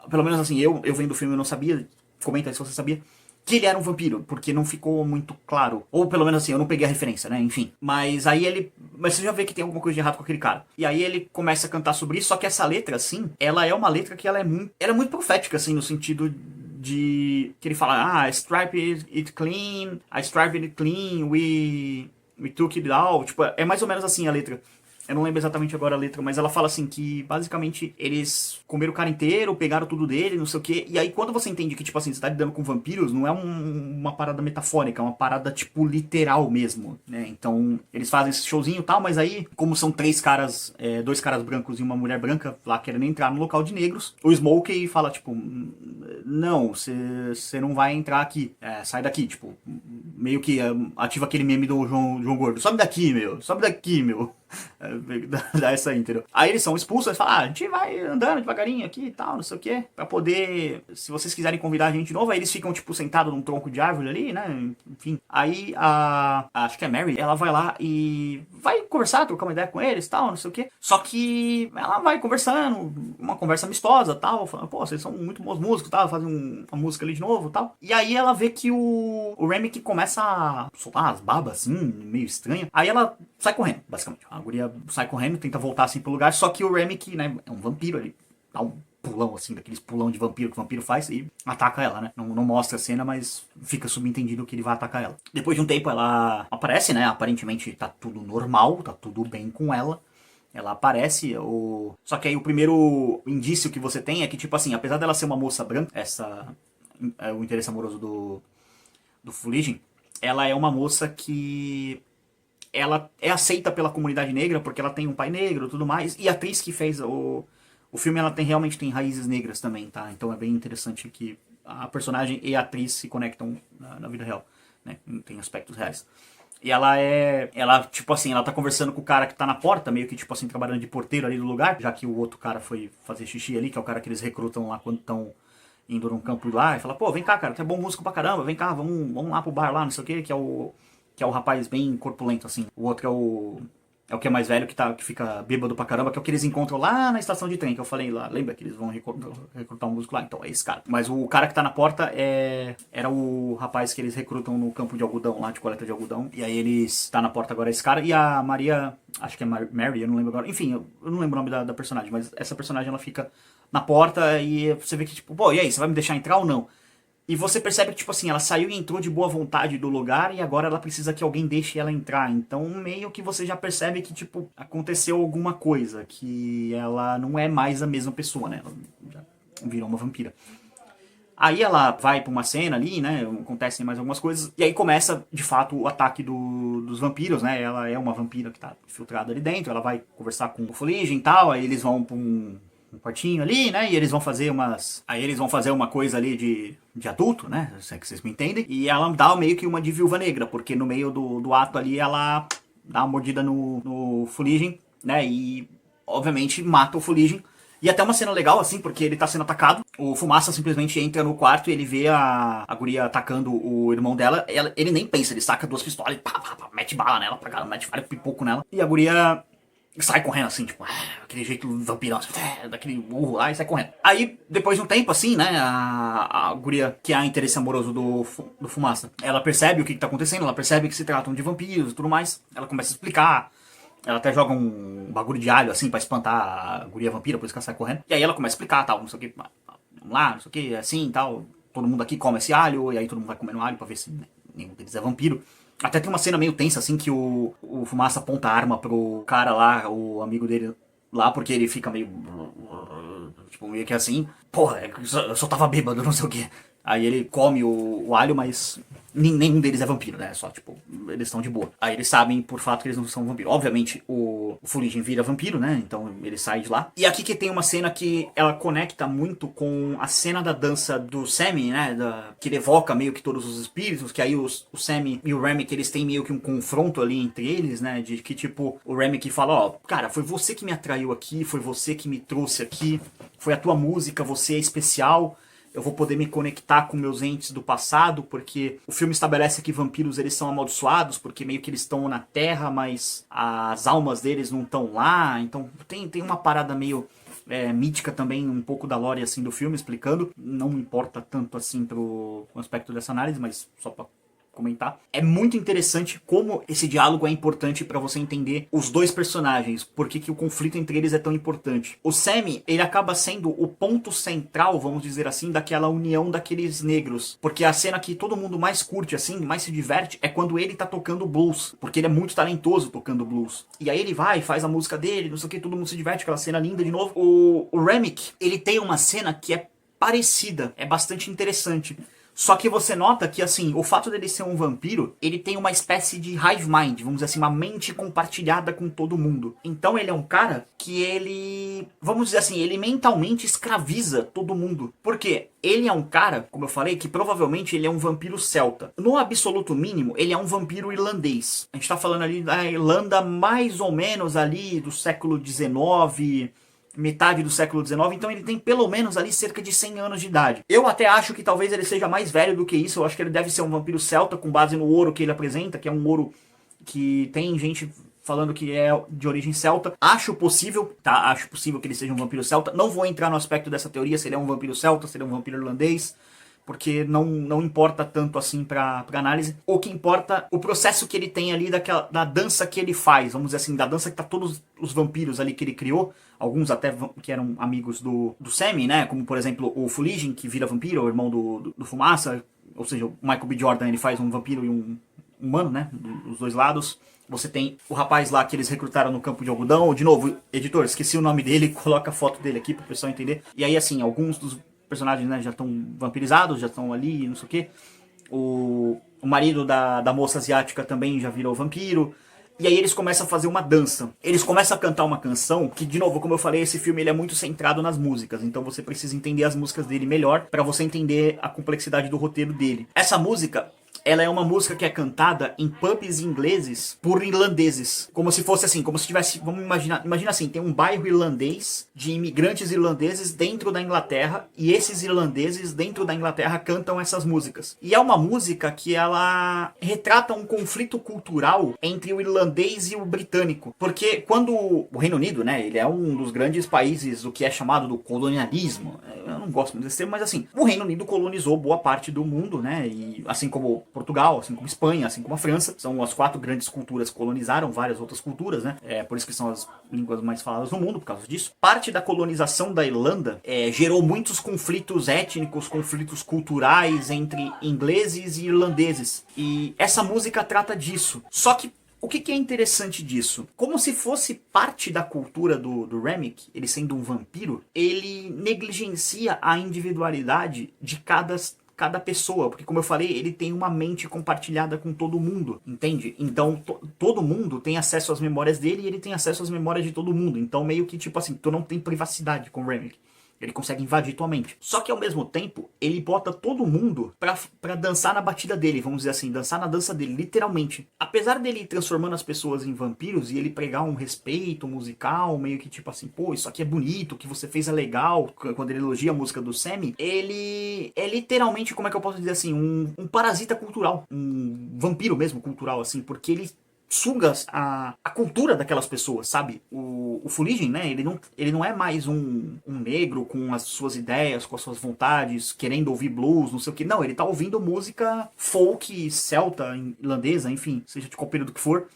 Pelo menos assim, eu vendo o filme eu não sabia. Comenta aí se você sabia. Que ele era um vampiro, porque não ficou muito claro. Ou pelo menos assim, eu não peguei a referência, né? Enfim. Mas aí ele... Mas você já vê que tem alguma coisa de errado com aquele cara. E aí ele começa a cantar sobre isso, só que essa letra, assim, ela é uma letra que ela é muito profética, assim, no sentido de... Que ele fala, I striped it clean, I striped it clean, we took it out. Tipo, é mais ou menos assim a letra. Eu não lembro exatamente agora a letra, mas ela fala assim que basicamente eles comeram o cara inteiro, pegaram tudo dele, não sei o quê. E aí quando você entende que, tipo assim, você tá lidando com vampiros, não é uma parada metafórica, é uma parada, tipo, literal mesmo, né? Então, eles fazem esse showzinho e tal, mas aí, como são três caras, dois caras brancos e uma mulher branca lá querendo entrar no local de negros, o Smokey fala, tipo, não, você não vai entrar aqui, sai daqui, tipo, meio que ativa aquele meme do João Gordo, sobe daqui, meu. Dá essa aí, entendeu? Aí eles são expulsos, eles falam, a gente vai andando devagarinho aqui e tal, não sei o que, pra poder, se vocês quiserem convidar a gente de novo, aí eles ficam, tipo, sentados num tronco de árvore ali, né, enfim. Aí acho que é Mary, ela vai lá e vai conversar, trocar uma ideia com eles e tal, não sei o que. Só que ela vai conversando, uma conversa amistosa e tal, falando, pô, vocês são muito bons músicos, tal, fazem uma música ali de novo e tal. E aí ela vê que o Remick começa a soltar as babas, assim, meio estranha. Aí ela sai correndo, basicamente. A guria sai correndo, tenta voltar assim pro lugar, só que o Remick, né, é um vampiro, ele dá um pulão assim, daqueles pulão de vampiro que o vampiro faz e ataca ela, né? Não mostra a cena, mas fica subentendido que ele vai atacar ela. Depois de um tempo ela aparece, né? Aparentemente tá tudo normal, tá tudo bem com ela. Ela aparece, só que aí o primeiro indício que você tem é que, tipo assim, apesar dela ser uma moça branca, o interesse amoroso do Fuligin, ela é uma moça que ela é aceita pela comunidade negra porque ela tem um pai negro e tudo mais. E a atriz que fez o filme, ela realmente tem raízes negras também, tá? Então é bem interessante que a personagem e a atriz se conectam na vida real, né? Tem aspectos reais. E ela, tipo assim, ela tá conversando com o cara que tá na porta, meio que, tipo assim, trabalhando de porteiro ali do lugar, já que o outro cara foi fazer xixi ali, que é o cara que eles recrutam lá quando estão indo num campo lá, e fala, pô, vem cá, cara, tu é bom músico pra caramba, vem cá, vamos lá pro bar lá, não sei o que é o rapaz bem corpulento, assim. O outro é o que é mais velho, que fica bêbado pra caramba, que é o que eles encontram lá na estação de trem, que eu falei lá. Lembra que eles vão recrutar um músico lá? Então, é esse cara. Mas o cara que tá na porta era o rapaz que eles recrutam no campo de algodão, lá de coleta de algodão. E aí eles tá na porta agora esse cara. E a Maria, acho que é Mary, eu não lembro agora. Enfim, eu não lembro o nome da personagem, mas essa personagem ela fica na porta e você vê que tipo, pô, e aí, você vai me deixar entrar ou não? E você percebe que, tipo assim, ela saiu e entrou de boa vontade do lugar e agora ela precisa que alguém deixe ela entrar. Então, meio que você já percebe que, tipo, aconteceu alguma coisa, que ela não é mais a mesma pessoa, né? Ela já virou uma vampira. Aí ela vai pra uma cena ali, né? Acontecem mais algumas coisas. E aí começa, de fato, o ataque dos vampiros, né? Ela é uma vampira que tá infiltrada ali dentro. Ela vai conversar com o Fuligin e tal. Aí eles vão pra um quartinho ali, né? E eles vão fazer uma coisa ali de adulto, né? Se é que vocês me entendem. E ela dá meio que uma de viúva negra, porque no meio do ato ali ela dá uma mordida no Fuligin, né? E obviamente mata o Fuligin. E até uma cena legal, assim, porque ele tá sendo atacado. O Fumaça simplesmente entra no quarto e ele vê a guria atacando o irmão dela. Ele nem pensa, ele saca duas pistolas e pá, mete bala nela pra caramba, mete vários pipoco nela. E a guria sai correndo assim, tipo, aquele jeito vampirão, daquele burro lá e sai correndo. Aí, depois de um tempo assim, né, a guria, que é a interesse amoroso do Fumaça, ela percebe o que tá acontecendo, ela percebe que se tratam de vampiros e tudo mais, ela começa a explicar Ela até joga um bagulho de alho, assim, pra espantar a guria vampira, por isso que ela sai correndo. E aí ela começa a explicar, tal, não sei o que, vamos lá, não sei o que, assim, tal. Todo mundo aqui come esse alho, e aí todo mundo vai comendo alho pra ver se nenhum deles é vampiro. Até tem uma cena meio tensa, assim, que o Fumaça aponta a arma pro cara lá, o amigo dele lá, porque ele fica meio... Tipo, meio que assim, porra, eu só tava bêbado, não sei o que. Aí ele come o alho, mas nenhum deles é vampiro, né? Só, tipo, eles estão de boa. Aí eles sabem, por fato, que eles não são vampiros. Obviamente, o Fuligem vira vampiro, né? Então ele sai de lá. E aqui que tem uma cena que ela conecta muito com a cena da dança do Sammy, né? Que ele evoca meio que todos os espíritos, que aí o Sammy e o Remick, eles têm meio que um confronto ali entre eles, né? De que, tipo, o Remick fala, ó, cara, foi você que me atraiu aqui, foi você que me trouxe aqui, foi a tua música, você é especial. Eu vou poder me conectar com meus entes do passado, porque o filme estabelece que vampiros eles são amaldiçoados, porque meio que eles estão na Terra, mas as almas deles não estão lá. Então tem uma parada meio mítica também, um pouco da lore assim, do filme, explicando. Não importa tanto assim pro aspecto dessa análise, mas só pra comentar. É muito interessante como esse diálogo é importante pra você entender os dois personagens, por que o conflito entre eles é tão importante. O Sammy, ele acaba sendo o ponto central, vamos dizer assim, daquela união daqueles negros, porque a cena que todo mundo mais curte, assim, mais se diverte, é quando ele tá tocando blues, porque ele é muito talentoso tocando blues. E aí ele vai, faz a música dele, não sei o que, todo mundo se diverte, aquela cena linda de novo. O Remick, ele tem uma cena que é parecida, é bastante interessante. Só que você nota que, assim, o fato dele ser um vampiro, ele tem uma espécie de hive mind, vamos dizer assim, uma mente compartilhada com todo mundo. Então ele é um cara que ele, vamos dizer assim, ele mentalmente escraviza todo mundo. Por quê? Ele é um cara, como eu falei, que provavelmente ele é um vampiro celta. No absoluto mínimo, ele é um vampiro irlandês. A gente tá falando ali da Irlanda mais ou menos ali do século XIX... metade do século XIX, então ele tem pelo menos ali cerca de 100 anos de idade. Eu até acho que talvez ele seja mais velho do que isso, eu acho que ele deve ser um vampiro celta com base no ouro que ele apresenta, que é um ouro que tem gente falando que é de origem celta. Acho possível, tá? Acho possível que ele seja um vampiro celta. Não vou entrar no aspecto dessa teoria, se ele é um vampiro celta, se ele é um vampiro irlandês, porque não importa tanto assim pra análise. O que importa, o processo que ele tem ali da dança que ele faz, vamos dizer assim, da dança que tá todos os vampiros ali que ele criou, alguns até que eram amigos do Sammy, né, como por exemplo o Fuligem, que vira vampiro, o irmão do Fumaça, ou seja, o Michael B. Jordan, ele faz um vampiro e um humano, né, dos dois lados. Você tem o rapaz lá que eles recrutaram no campo de algodão, de novo, editor, esqueci o nome dele, coloca a foto dele aqui pro pessoal entender. E aí assim, alguns dos personagens, né, já estão vampirizados, já estão ali, não sei o que. O marido da moça asiática também já virou vampiro. E aí eles começam a fazer uma dança. Eles começam a cantar uma canção que, de novo, como eu falei, esse filme ele é muito centrado nas músicas. Então você precisa entender as músicas dele melhor para você entender a complexidade do roteiro dele. Essa música, ela é uma música que é cantada em pubs ingleses por irlandeses. Como se fosse assim, como se tivesse, vamos imaginar, imagina assim, tem um bairro irlandês de imigrantes irlandeses dentro da Inglaterra e esses irlandeses dentro da Inglaterra cantam essas músicas. E é uma música que ela retrata um conflito cultural entre o irlandês e o britânico. Porque quando o Reino Unido, né, ele é um dos grandes países do que é chamado do colonialismo. Eu não gosto muito desse termo, mas assim, o Reino Unido colonizou boa parte do mundo, né, e assim como Portugal, assim como Espanha, assim como a França, são as 4 grandes culturas que colonizaram várias outras culturas, né? É por isso que são as línguas mais faladas no mundo, por causa disso. Parte da colonização da Irlanda gerou muitos conflitos étnicos, conflitos culturais entre ingleses e irlandeses. E essa música trata disso. Só que o que é interessante disso? Como se fosse parte da cultura do Remick, ele sendo um vampiro, ele negligencia a individualidade de cada pessoa, porque como eu falei, ele tem uma mente compartilhada com todo mundo, entende? Então todo mundo tem acesso às memórias dele e ele tem acesso às memórias de todo mundo, então meio que tipo assim, tu não tem privacidade com o Remick. Ele consegue invadir tua mente. Só que ao mesmo tempo, ele bota todo mundo pra dançar na batida dele, vamos dizer assim, dançar na dança dele, literalmente. Apesar dele ir transformando as pessoas em vampiros e ele pregar um respeito musical, meio que tipo assim, pô, isso aqui é bonito, o que você fez é legal, quando ele elogia a música do Sammy, ele é literalmente, como é que eu posso dizer assim, um parasita cultural, um vampiro mesmo cultural, assim, porque ele suga a cultura daquelas pessoas, sabe? O Fuligem, né? Ele não é mais um negro com as suas ideias, com as suas vontades, querendo ouvir blues, não sei o que. Não, ele tá ouvindo música folk, celta, irlandesa, enfim, seja de qual período que for.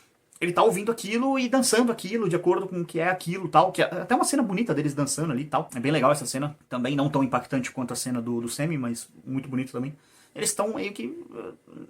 ele tá ouvindo aquilo e dançando aquilo, de acordo com o que é aquilo tal. Que é até uma cena bonita deles dançando ali e tal. É bem legal essa cena. Também não tão impactante quanto a cena do Sammy, mas muito bonito também. Eles estão meio que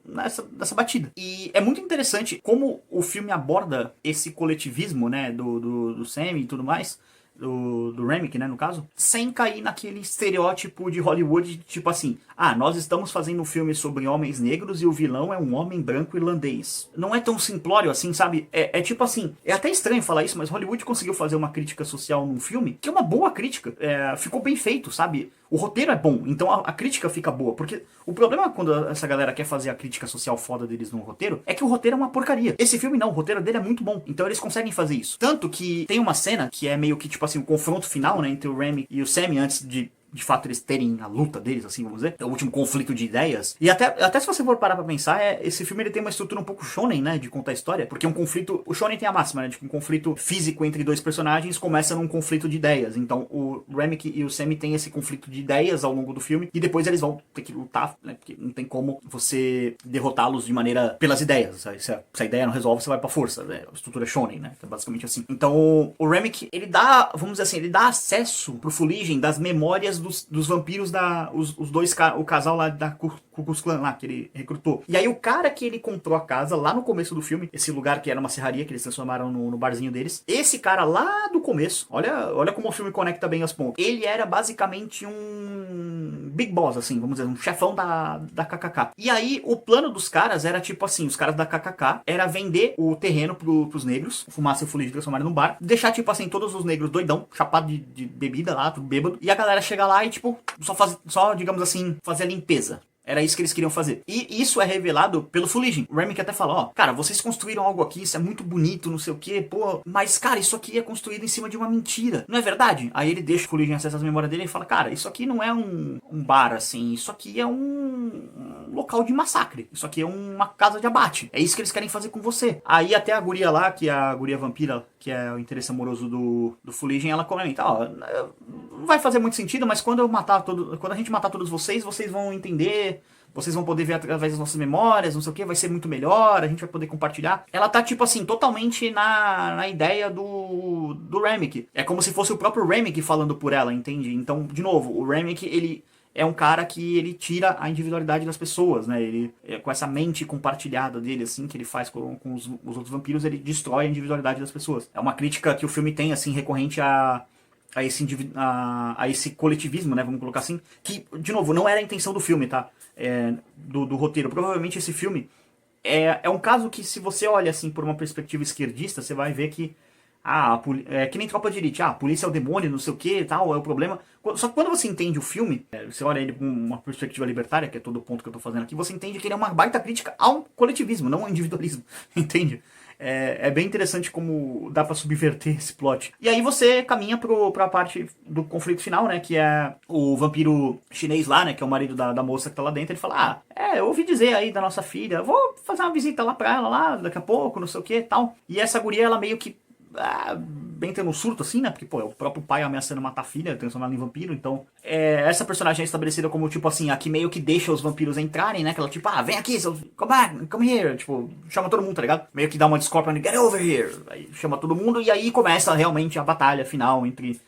nessa batida. E é muito interessante como o filme aborda esse coletivismo, né, do Sammy e tudo mais, do Remick, né, no caso, sem cair naquele estereótipo de Hollywood, tipo assim, nós estamos fazendo um filme sobre homens negros e o vilão é um homem branco irlandês. Não é tão simplório assim, sabe? É tipo assim, é até estranho falar isso, mas Hollywood conseguiu fazer uma crítica social num filme, que é uma boa crítica, ficou bem feito, sabe? O roteiro é bom, então a crítica fica boa, porque o problema quando essa galera quer fazer a crítica social foda deles no roteiro, é que o roteiro é uma porcaria. Esse filme não, o roteiro dele é muito bom, então eles conseguem fazer isso. Tanto que tem uma cena que é meio que tipo assim, o confronto final, né, entre o Remy e o Sammy antes de fato eles terem a luta deles, assim, vamos dizer. É o último conflito de ideias. E até se você for parar pra pensar, esse filme ele tem uma estrutura um pouco shonen, né, de contar a história. Porque um conflito... O shonen tem a máxima, né, de que um conflito físico entre dois personagens começa num conflito de ideias. Então o Remick e o Sammy têm esse conflito de ideias ao longo do filme. E depois eles vão ter que lutar, né, porque não tem como você derrotá-los de maneira... pelas ideias. Se a ideia não resolve, você vai pra força. Né? A estrutura shonen, né, é basicamente assim. Então o Remick, ele dá, vamos dizer assim, ele dá acesso pro Fuligem das memórias dos vampiros os dois, o casal lá da Ku Klux Klan lá, que ele recrutou. E aí o cara que ele comprou a casa lá no começo do filme, esse lugar que era uma serraria que eles transformaram no barzinho deles, esse cara lá do começo, olha como o filme conecta bem as pontas. Ele era basicamente um big boss, assim, vamos dizer, um chefão da KKK. E aí o plano dos caras era tipo assim, os caras da KKK era vender o terreno pros negros, o Fumaça e o Fuligem transformarem num bar, deixar tipo assim, todos os negros doidão, chapado de bebida lá, tudo bêbado, e a galera chegar lá e tipo, só digamos assim, fazer a limpeza. Era isso que eles queriam fazer. E isso é revelado pelo Fuligem. O Remick até fala, cara, vocês construíram algo aqui, isso é muito bonito, não sei o que, pô, mas, cara, isso aqui é construído em cima de uma mentira. Não é verdade? Aí ele deixa o Fuligem acessar as memórias dele e fala, cara, isso aqui não é um bar, assim, isso aqui é um local de massacre. Isso aqui é uma casa de abate. É isso que eles querem fazer com você. Aí até a guria lá, que é a guria vampira, que é o interesse amoroso do Fuligem, ela comenta, não vai fazer muito sentido, mas quando a gente matar todos vocês vão entender, vocês vão poder ver através das nossas memórias, não sei o que, vai ser muito melhor, a gente vai poder compartilhar. Ela tá, tipo assim, totalmente na ideia do Remick. É como se fosse o próprio Remick falando por ela, entende? Então, de novo, o Remick, ele é um cara que ele tira a individualidade das pessoas, né? Ele, com essa mente compartilhada dele, assim, que ele faz com os outros vampiros, ele destrói a individualidade das pessoas. É uma crítica que o filme tem, assim, recorrente a esse coletivismo, né, vamos colocar assim, que, de novo, não era a intenção do filme, tá, do roteiro. Provavelmente esse filme é um caso que, se você olha, assim, por uma perspectiva esquerdista, você vai ver que, que nem Tropa de Elite, a polícia é o demônio, não sei o que, tal, é o problema. Só que quando você entende o filme, você olha ele com uma perspectiva libertária, que é todo o ponto que eu tô fazendo aqui, você entende que ele é uma baita crítica ao coletivismo, não ao individualismo, entende? É bem interessante como dá pra subverter esse plot. E aí você caminha pra parte do conflito final, né? Que é o vampiro chinês lá, né? Que é o marido da moça que tá lá dentro. Ele fala, eu ouvi dizer aí da nossa filha, vou fazer uma visita lá pra ela lá, daqui a pouco, não sei o que e tal. E essa guria, ela meio que bem tendo um surto assim, né? Porque, pô, é o próprio pai ameaçando matar a filha, transformar ela em vampiro. Então, essa personagem é estabelecida como, tipo assim, a que meio que deixa os vampiros entrarem, né? Que ela, tipo, vem aqui, come here. Tipo, chama todo mundo, tá ligado? Meio que dá uma Scorpion, get over here. Aí chama todo mundo e aí começa realmente a batalha final entre,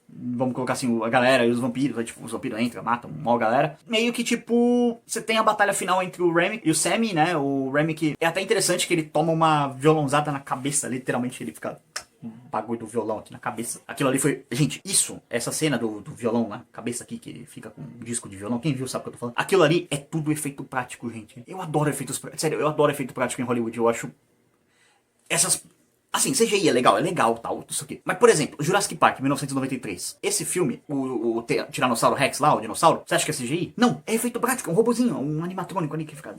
vamos colocar assim, a galera e os vampiros. Aí, tipo, os vampiros entram, matam uma galera. Meio que, tipo, você tem a batalha final entre o Remick e o Sammy, né? O Remick é até interessante que ele toma uma violãozada na cabeça, literalmente ele fica um bagulho do violão aqui na cabeça. Aquilo ali foi... Gente, essa cena do violão na cabeça aqui, que ele fica com um disco de violão, quem viu sabe o que eu tô falando. Aquilo ali é tudo efeito prático, gente. Eu adoro efeitos práticos. Sério, eu adoro efeito prático em Hollywood. Eu acho... Assim, CGI é legal, tal, isso aqui. Mas, por exemplo, Jurassic Park, 1993. Esse filme, o Tiranossauro Rex lá, o dinossauro, você acha que é CGI? Não, é efeito prático, é um robozinho, um animatrônico ali que fica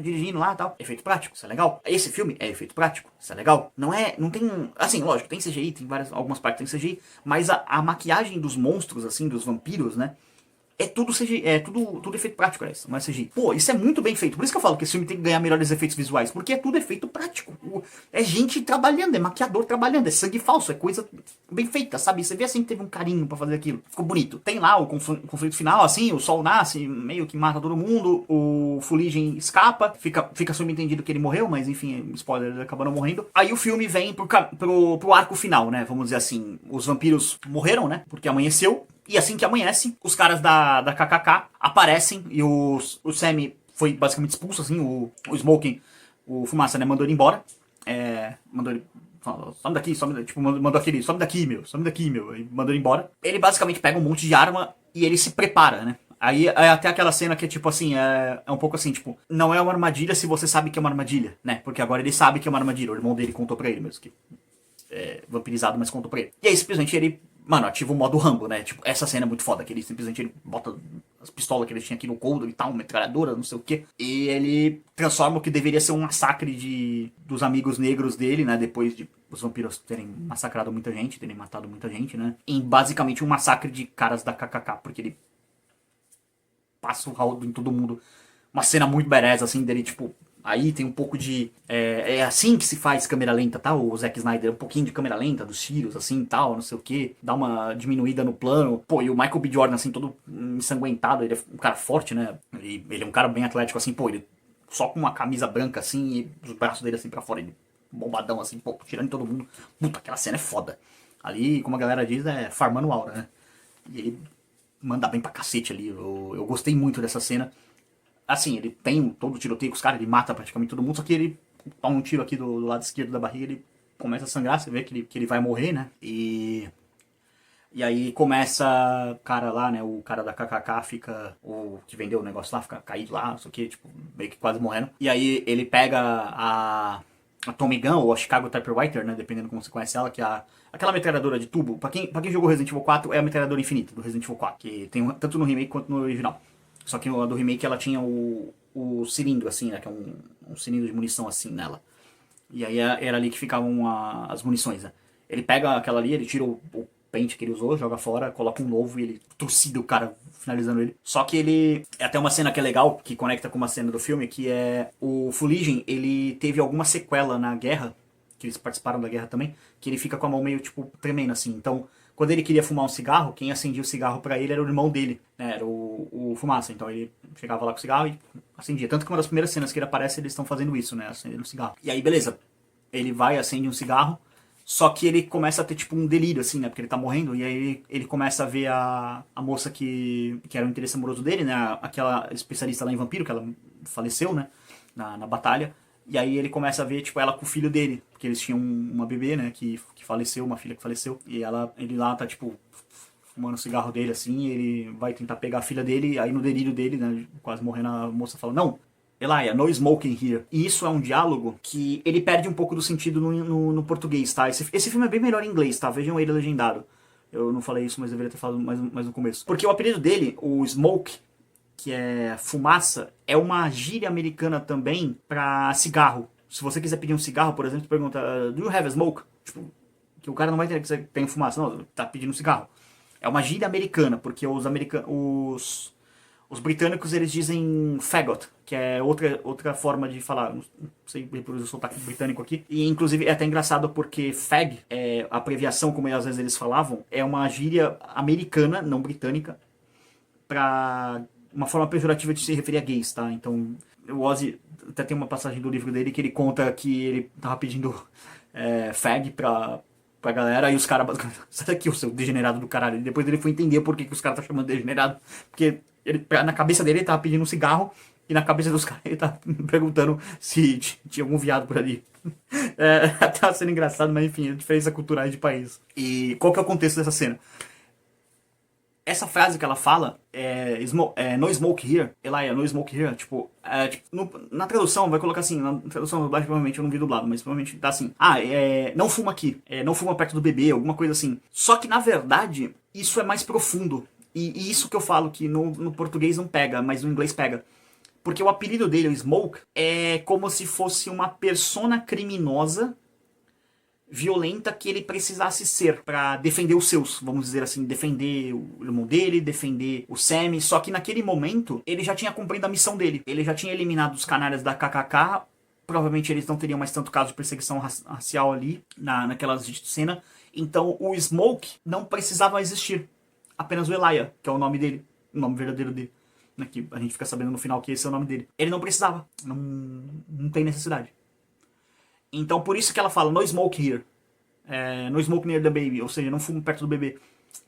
dirigindo lá e tal. Efeito prático, isso é legal. Esse filme é efeito prático, isso é legal. Não tem, assim, lógico, tem CGI, tem algumas partes tem CGI, mas a maquiagem dos monstros, assim, dos vampiros, né? É tudo CGI, tudo efeito prático, não é CGI. Pô, isso é muito bem feito. Por isso que eu falo que esse filme tem que ganhar melhores efeitos visuais, porque é tudo efeito prático. É gente trabalhando, é maquiador trabalhando, é sangue falso, é coisa bem feita, sabe? Você vê assim que teve um carinho pra fazer aquilo. Ficou bonito. Tem lá o conflito final, assim, o sol nasce, meio que mata todo mundo, o Fuligem escapa, fica subentendido que ele morreu, mas enfim, spoiler, ele acabou não morrendo. Aí o filme vem pro arco final, né? Vamos dizer assim, os vampiros morreram, né? Porque amanheceu. E assim que amanhece, os caras da KKK aparecem e o Sammy foi basicamente expulso, assim, o Smoking, o Fumaça, né, mandou ele embora. Mandou ele, some daqui, tipo, mandou aquele, some daqui, meu, e mandou ele embora. Ele basicamente pega um monte de arma e ele se prepara, né. Aí é até aquela cena que é tipo assim, é um pouco assim, tipo, não é uma armadilha se você sabe que é uma armadilha, né, porque agora ele sabe que é uma armadilha, o irmão dele contou pra ele mesmo, que vampirizado, mas contou pra ele. E aí simplesmente ele, mano, ativa o modo Rambo, né? Tipo, essa cena é muito foda, que ele simplesmente bota as pistolas que ele tinha aqui no coldre e tal, metralhadora, não sei o que. E ele transforma o que deveria ser um massacre dos amigos negros dele, né? Depois de os vampiros terem massacrado muita gente, terem matado muita gente, né? Em basicamente um massacre de caras da KKK, porque ele passa o rodo em todo mundo. Uma cena muito badass, assim, dele, tipo, aí tem um pouco de... É assim que se faz câmera lenta, tá? O Zack Snyder, um pouquinho de câmera lenta dos tiros, assim, tal, não sei o que. Dá uma diminuída no plano. Pô, e o Michael B. Jordan, assim, todo ensanguentado. Ele é um cara forte, né? Ele é um cara bem atlético, assim, pô, ele só com uma camisa branca, assim, e os braços dele, assim, pra fora. Ele bombadão, assim, pô, tirando em todo mundo. Puta, aquela cena é foda. Ali, como a galera diz, é farmando aura, né? E ele manda bem pra cacete ali. Eu gostei muito dessa cena. Assim, ele tem todo o tiroteio com os caras, ele mata praticamente todo mundo, só que ele toma um tiro aqui do lado esquerdo da barriga, ele começa a sangrar, você vê que ele vai morrer, né? E aí começa o cara lá, né? O cara da KKK fica, o que vendeu o negócio lá, fica caído lá, não sei o que, tipo, meio que quase morrendo. E aí ele pega a Tommy Gun, ou a Chicago Typewriter, né? Dependendo como você conhece ela, que é aquela metralhadora de tubo. Pra quem jogou Resident Evil 4, é a metralhadora infinita do Resident Evil 4, que tem tanto no remake quanto no original. Só que a do remake ela tinha o cilindro, assim, né? Que é um cilindro de munição, assim, nela. E aí era ali que ficavam as munições, né? Ele pega aquela ali, ele tira o pente que ele usou, joga fora, coloca um novo e ele trucida o cara, finalizando ele. Só que ele... É até uma cena que é legal, que conecta com uma cena do filme, que é... O Fuligem, ele teve alguma sequela na guerra, que eles participaram da guerra também, que ele fica com a mão meio, tipo, tremendo, assim. Então... Quando ele queria fumar um cigarro, quem acendia o cigarro pra ele era o irmão dele, né? Era o Fumaça. Então ele chegava lá com o cigarro e acendia. Tanto que uma das primeiras cenas que ele aparece, eles estão fazendo isso, né? Acendendo um cigarro. E aí, beleza. Ele vai, acende um cigarro, só que ele começa a ter tipo um delírio, assim, né? Porque ele tá morrendo. E aí ele começa a ver a moça que era o interesse amoroso dele, né? Aquela especialista lá em vampiro, que ela faleceu, né? Na batalha. E aí ele começa a ver, tipo, ela com o filho dele. Porque eles tinham uma bebê, né, que faleceu, uma filha que faleceu. E ele lá tá, tipo, fumando o cigarro dele, assim, e ele vai tentar pegar a filha dele. Aí no delírio dele, né, quase morrendo, a moça fala, não, Elijah, no smoking here. E isso é um diálogo que ele perde um pouco do sentido no português, tá? Esse filme é bem melhor em inglês, tá? Vejam ele legendado. Eu não falei isso, mas deveria ter falado mais no começo. Porque o apelido dele, o Smoke, que é fumaça, é uma gíria americana também pra cigarro. Se você quiser pedir um cigarro, por exemplo, pergunta, do you have a smoke? Tipo, que o cara não vai entender que você tem fumaça, não, tá pedindo um cigarro. É uma gíria americana, porque os britânicos, eles dizem faggot, que é outra forma de falar, não sei reproduzir o sotaque britânico aqui. E inclusive é até engraçado porque fag, a abreviação, como às vezes eles falavam, é uma gíria americana, não britânica, pra uma forma pejorativa de se referir a gays, tá? Então, o Ozzy até tem uma passagem do livro dele que ele conta que ele tava pedindo fag pra galera, e os caras basicamente, sai daqui, o seu degenerado do caralho. E depois ele foi entender por que os caras tá chamando de degenerado, porque na cabeça dele ele tava pedindo um cigarro, e na cabeça dos caras ele tava perguntando se tinha algum viado por ali. Até uma cena engraçada, mas enfim, diferença culturais de país. E qual que é o contexto dessa cena? Essa frase que ela fala, no smoke here, Elijah, no smoke here, tipo, na tradução, vai colocar assim, na tradução dublagem, provavelmente eu não vi dublado, mas provavelmente tá assim, não fuma aqui, não fuma perto do bebê, alguma coisa assim. Só que, na verdade, isso é mais profundo, e isso que eu falo, que no português não pega, mas no inglês pega. Porque o apelido dele, o Smoke, é como se fosse uma persona criminosa violenta que ele precisasse ser pra defender os seus, vamos dizer assim, defender o irmão dele, defender o Sam, só que naquele momento ele já tinha cumprido a missão dele, ele já tinha eliminado os canalhas da KKK, provavelmente eles não teriam mais tanto caso de perseguição racial ali, naquela cena, então o Smoke não precisava existir, apenas o Elijah, que é o nome dele, o nome verdadeiro dele, né, que a gente fica sabendo no final que esse é o nome dele. Ele não precisava, não tem necessidade. Então por isso que ela fala, no smoke here, no smoke near the baby, ou seja, não fumo perto do bebê.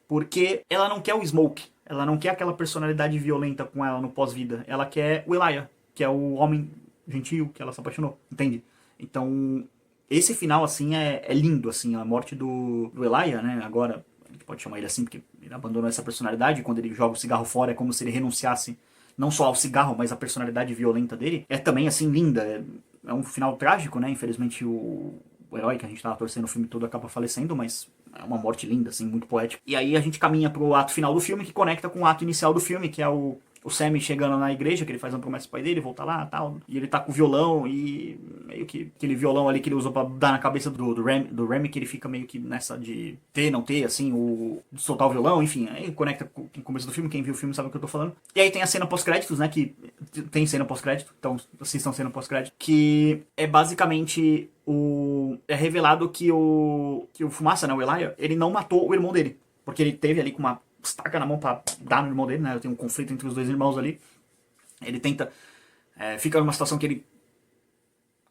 Porque ela não quer o Smoke, ela não quer aquela personalidade violenta com ela no pós-vida, ela quer o Elijah, que é o homem gentil que ela se apaixonou, entende? Então, esse final, assim, é lindo, assim, a morte do Elijah, né, agora, a gente pode chamar ele assim, porque ele abandonou essa personalidade, quando ele joga o cigarro fora é como se ele renunciasse não só ao cigarro, mas à personalidade violenta dele, é também, assim, linda, é um final trágico, né, infelizmente o herói que a gente tava torcendo o filme todo acaba falecendo, mas é uma morte linda, assim, muito poética. E aí a gente caminha pro ato final do filme, que conecta com o ato inicial do filme, que é o Sam chegando na igreja, que ele faz uma promessa pro pai dele, volta lá e tal, e ele tá com o violão, e meio que aquele violão ali que ele usou pra dar na cabeça do Remy, que ele fica meio que nessa de ter, não ter, assim, de soltar o violão, enfim, aí conecta com o começo do filme, quem viu o filme sabe o que eu tô falando. E aí tem a cena pós-créditos, né, que tem cena pós-crédito, então assistam cena pós-crédito, que é basicamente é revelado que o Fumaça, né, o Elijah, ele não matou o irmão dele, porque ele teve ali com uma estaca na mão pra dar no irmão dele, né? Tem um conflito entre os dois irmãos ali. Ele tenta... fica numa situação que ele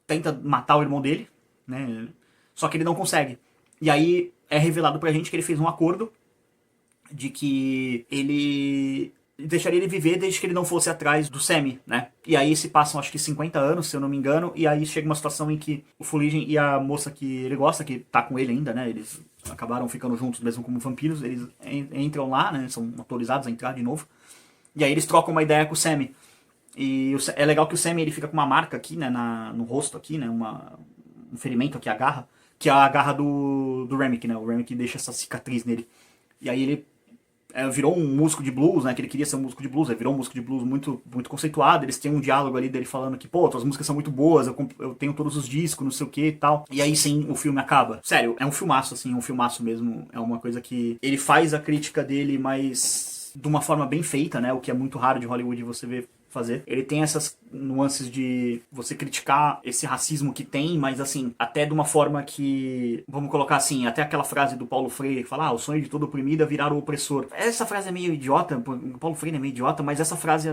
tenta matar o irmão dele, né? Só que ele não consegue. E aí é revelado pra gente que ele fez um acordo de que ele deixaria ele viver desde que ele não fosse atrás do Sammy, né? E aí se passam acho que 50 anos, se eu não me engano, e aí chega uma situação em que o Fuligem e a moça que ele gosta, que tá com ele ainda, né? Eles acabaram ficando juntos mesmo como vampiros, eles entram lá, né? São autorizados a entrar de novo. E aí eles trocam uma ideia com o Sammy. E é legal que o Sammy ele fica com uma marca aqui, né? No rosto aqui, né? Um ferimento aqui, a garra, que é a garra do Remick, né? O Remick deixa essa cicatriz nele. E aí ele virou um músico de blues, né, que ele queria ser um músico de blues, virou um músico de blues muito, muito conceituado, eles têm um diálogo ali dele falando que, pô, tuas músicas são muito boas, eu tenho todos os discos, não sei o que e tal, e aí sim, o filme acaba. Sério, é um filmaço, assim, um filmaço mesmo, é uma coisa que ele faz a crítica dele, mas de uma forma bem feita, né, o que é muito raro de Hollywood você ver fazer. Ele tem essas nuances de você criticar esse racismo que tem, mas assim, até de uma forma que, vamos colocar assim, até aquela frase do Paulo Freire que fala, o sonho de todo oprimido é virar o opressor. Essa frase é meio idiota, o Paulo Freire é meio idiota, mas essa frase,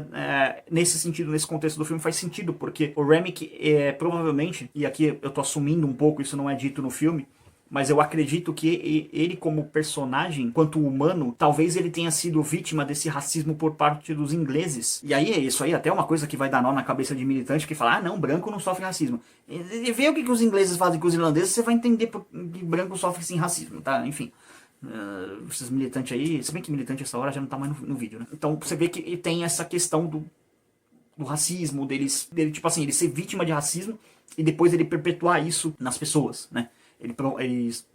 nesse sentido, nesse contexto do filme, faz sentido, porque o Remick provavelmente, e aqui eu tô assumindo um pouco, isso não é dito no filme, mas eu acredito que ele como personagem, quanto humano, talvez ele tenha sido vítima desse racismo por parte dos ingleses. E aí isso aí até é uma coisa que vai dar nó na cabeça de militante que fala, não, branco não sofre racismo. E vê o que os ingleses fazem com os irlandeses, você vai entender que branco sofre sim racismo, tá? Enfim. Esses militantes aí, se bem que militante essa hora já não tá mais no vídeo, né? Então você vê que tem essa questão do racismo, dele, tipo assim, ele ser vítima de racismo e depois ele perpetuar isso nas pessoas, né? Ele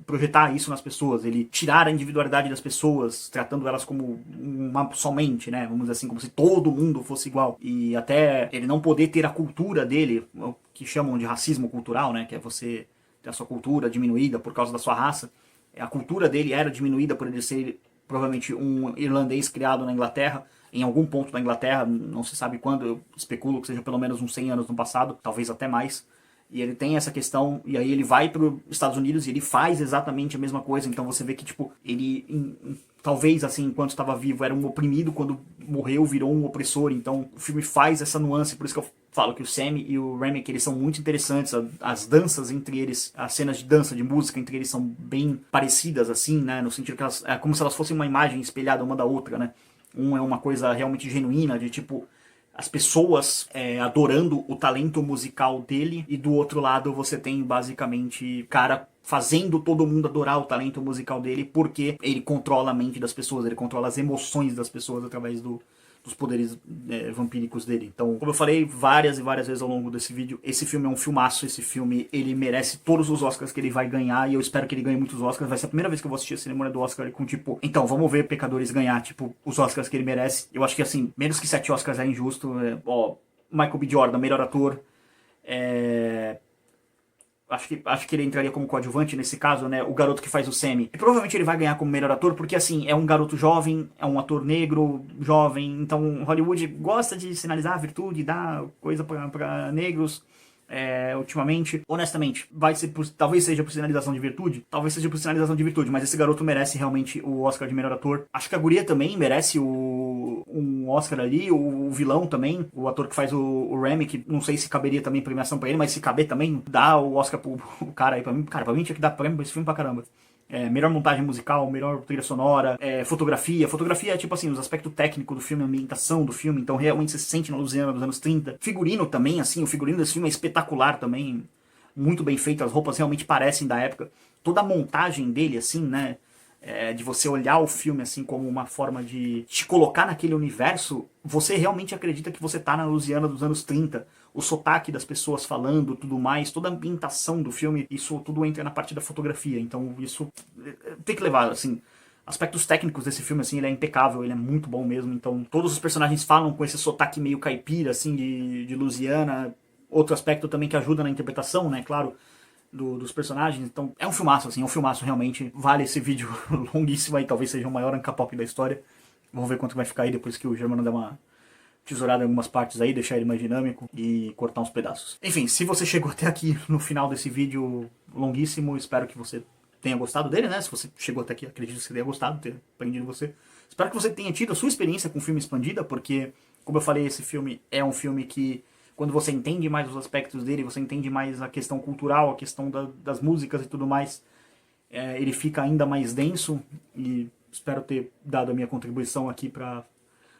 projetar isso nas pessoas, ele tirar a individualidade das pessoas, tratando elas como uma somente, né? Vamos dizer assim, como se todo mundo fosse igual. E até ele não poder ter a cultura dele, o que chamam de racismo cultural, né? Que é você ter a sua cultura diminuída por causa da sua raça. A cultura dele era diminuída por ele ser provavelmente um irlandês criado na Inglaterra, em algum ponto da Inglaterra, não se sabe quando, eu especulo que seja pelo menos uns 100 anos no passado, talvez até mais. E ele tem essa questão, e aí ele vai para os Estados Unidos e ele faz exatamente a mesma coisa. Então você vê que, tipo, ele, talvez, assim, enquanto estava vivo, era um oprimido, quando morreu virou um opressor. Então o filme faz essa nuance, por isso que eu falo que o Sam e o Remick, eles são muito interessantes. As danças entre eles, as cenas de dança, de música entre eles são bem parecidas, assim, né? No sentido que elas, é como se elas fossem uma imagem espelhada uma da outra, né? Um é uma coisa realmente genuína, de tipo... as pessoas adorando o talento musical dele, e do outro lado você tem basicamente cara fazendo todo mundo adorar o talento musical dele, porque ele controla a mente das pessoas, ele controla as emoções das pessoas através dos poderes vampíricos dele. Então, como eu falei várias e várias vezes ao longo desse vídeo, esse filme é um filmaço, esse filme ele merece todos os Oscars que ele vai ganhar, e eu espero que ele ganhe muitos Oscars. Vai ser a primeira vez que eu vou assistir a cerimônia do Oscar com tipo, então, vamos ver Pecadores ganhar, tipo, os Oscars que ele merece. Eu acho que assim, menos que 7 Oscars é injusto. Michael B. Jordan, melhor ator, Acho que ele entraria como coadjuvante nesse caso, né? O garoto que faz o Sammy. E provavelmente ele vai ganhar como melhor ator, porque assim, é um garoto jovem, é um ator negro, jovem, então Hollywood gosta de sinalizar a virtude, dar coisa pra negros. Ultimamente, honestamente, talvez seja por sinalização de virtude, mas esse garoto merece realmente o Oscar de melhor ator. Acho que a guria também merece um Oscar ali, o vilão também, o ator que faz o Remy, que não sei se caberia também premiação pra ele, mas se caber também, dá o Oscar pro cara aí pra mim. Cara, pra mim tinha que dar prêmio pra esse filme pra caramba. Melhor montagem musical, melhor trilha sonora, fotografia. Fotografia é tipo assim, os aspectos técnicos do filme, a ambientação do filme, então realmente você se sente na Louisiana dos anos 30. Figurino também, assim, o figurino desse filme é espetacular também, muito bem feito, as roupas realmente parecem da época. Toda a montagem dele, assim, né, de você olhar o filme assim como uma forma de te colocar naquele universo, você realmente acredita que você tá na Louisiana dos anos 30. O sotaque das pessoas falando, tudo mais, toda a ambientação do filme, isso tudo entra na parte da fotografia. Então isso tem que levar, assim, aspectos técnicos desse filme, assim, ele é impecável, ele é muito bom mesmo. Então todos os personagens falam com esse sotaque meio caipira, assim, de Louisiana. Outro aspecto também que ajuda na interpretação, né, claro, dos personagens. Então é um filmaço, assim, é um filmaço realmente. Vale esse vídeo longuíssimo aí, talvez seja o maior Anca-Pop da história. Vamos ver quanto vai ficar aí depois que o Germano der uma tesourada em algumas partes aí, deixar ele mais dinâmico e cortar uns pedaços. Enfim, se você chegou até aqui no final desse vídeo longuíssimo, espero que você tenha gostado dele, né? Se você chegou até aqui, acredito que você tenha gostado, ter aprendido você. Espero que você tenha tido a sua experiência com o filme Expandida, porque, como eu falei, esse filme é um filme que, quando você entende mais os aspectos dele, você entende mais a questão cultural, a questão das músicas e tudo mais, ele fica ainda mais denso, e espero ter dado a minha contribuição aqui pra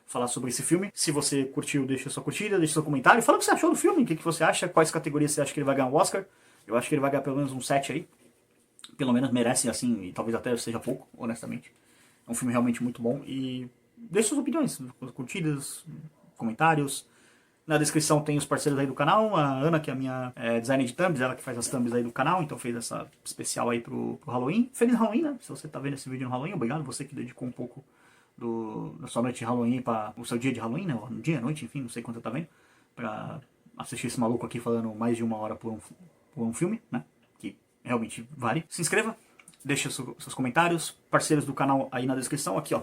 falar sobre esse filme. Se você curtiu, deixa sua curtida, deixa seu comentário. Fala o que você achou do filme, o que você acha, quais categorias você acha que ele vai ganhar o Oscar. Eu acho que ele vai ganhar pelo menos um 7 aí. Pelo menos merece, assim, e talvez até seja pouco, honestamente. É um filme realmente muito bom. E deixe suas opiniões, curtidas, comentários. Na descrição tem os parceiros aí do canal. A Ana, que é a minha designer de thumbs, ela que faz as thumbs aí do canal, então fez essa especial aí pro Halloween. Feliz Halloween, né? Se você tá vendo esse vídeo no Halloween, obrigado. Você que dedicou um pouco da sua noite de Halloween para o seu dia de Halloween, né? No dia, noite, enfim, não sei quanto você tá vendo, pra assistir esse maluco aqui falando mais de 1 hora por um filme, né? Que realmente vale. Se inscreva, deixa seus comentários, parceiros do canal aí na descrição, aqui ó.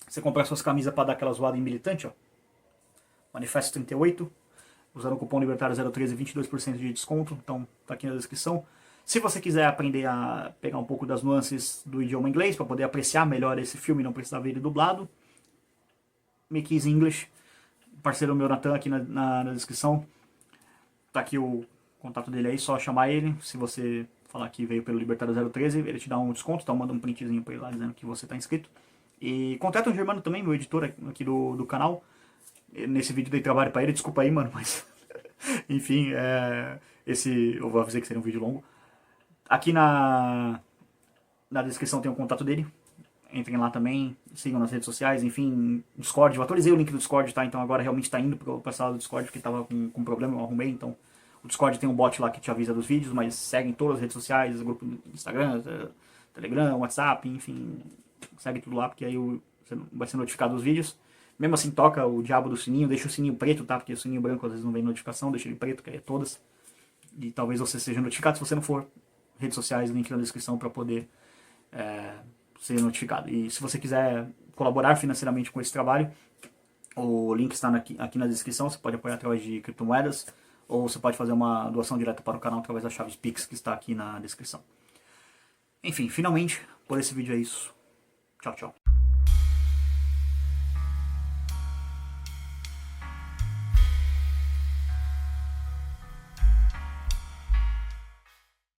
Você comprar suas camisas para dar aquela zoada em militante, ó. Manifesto 38, usando o cupom Libertário013, 22% de desconto, então tá aqui na descrição. Se você quiser aprender a pegar um pouco das nuances do idioma inglês, para poder apreciar melhor esse filme e não precisar ver ele dublado, Mickey's English, parceiro meu Natan aqui na descrição. Tá aqui o contato dele aí, só chamar ele. Se você falar que veio pelo Libertário 013, ele te dá um desconto, então manda um printzinho pra ele lá dizendo que você tá inscrito. E contrata o Germano também, meu editor aqui do canal. Nesse vídeo dei trabalho pra ele, desculpa aí, mano, mas... Enfim, eu vou avisar que seria um vídeo longo. Aqui na descrição tem o contato dele. Entrem lá também, sigam nas redes sociais, enfim, Discord. Eu atualizei o link do Discord, tá? Então agora realmente tá indo pra sala do Discord, porque tava com problema, eu arrumei. Então o Discord tem um bot lá que te avisa dos vídeos, mas segue em todas as redes sociais, grupo do Instagram, Telegram, WhatsApp, enfim. Segue tudo lá, porque aí você vai ser notificado dos vídeos. Mesmo assim, toca o diabo do sininho, deixa o sininho preto, tá? Porque o sininho branco às vezes não vem notificação, deixa ele preto, que aí é todas. E talvez você seja notificado, se você não for. Redes sociais, link na descrição para poder ser notificado. E se você quiser colaborar financeiramente com esse trabalho, o link está aqui na descrição, você pode apoiar através de criptomoedas, ou você pode fazer uma doação direta para o canal através da chave Pix que está aqui na descrição. Enfim, finalmente, por esse vídeo é isso. Tchau, tchau.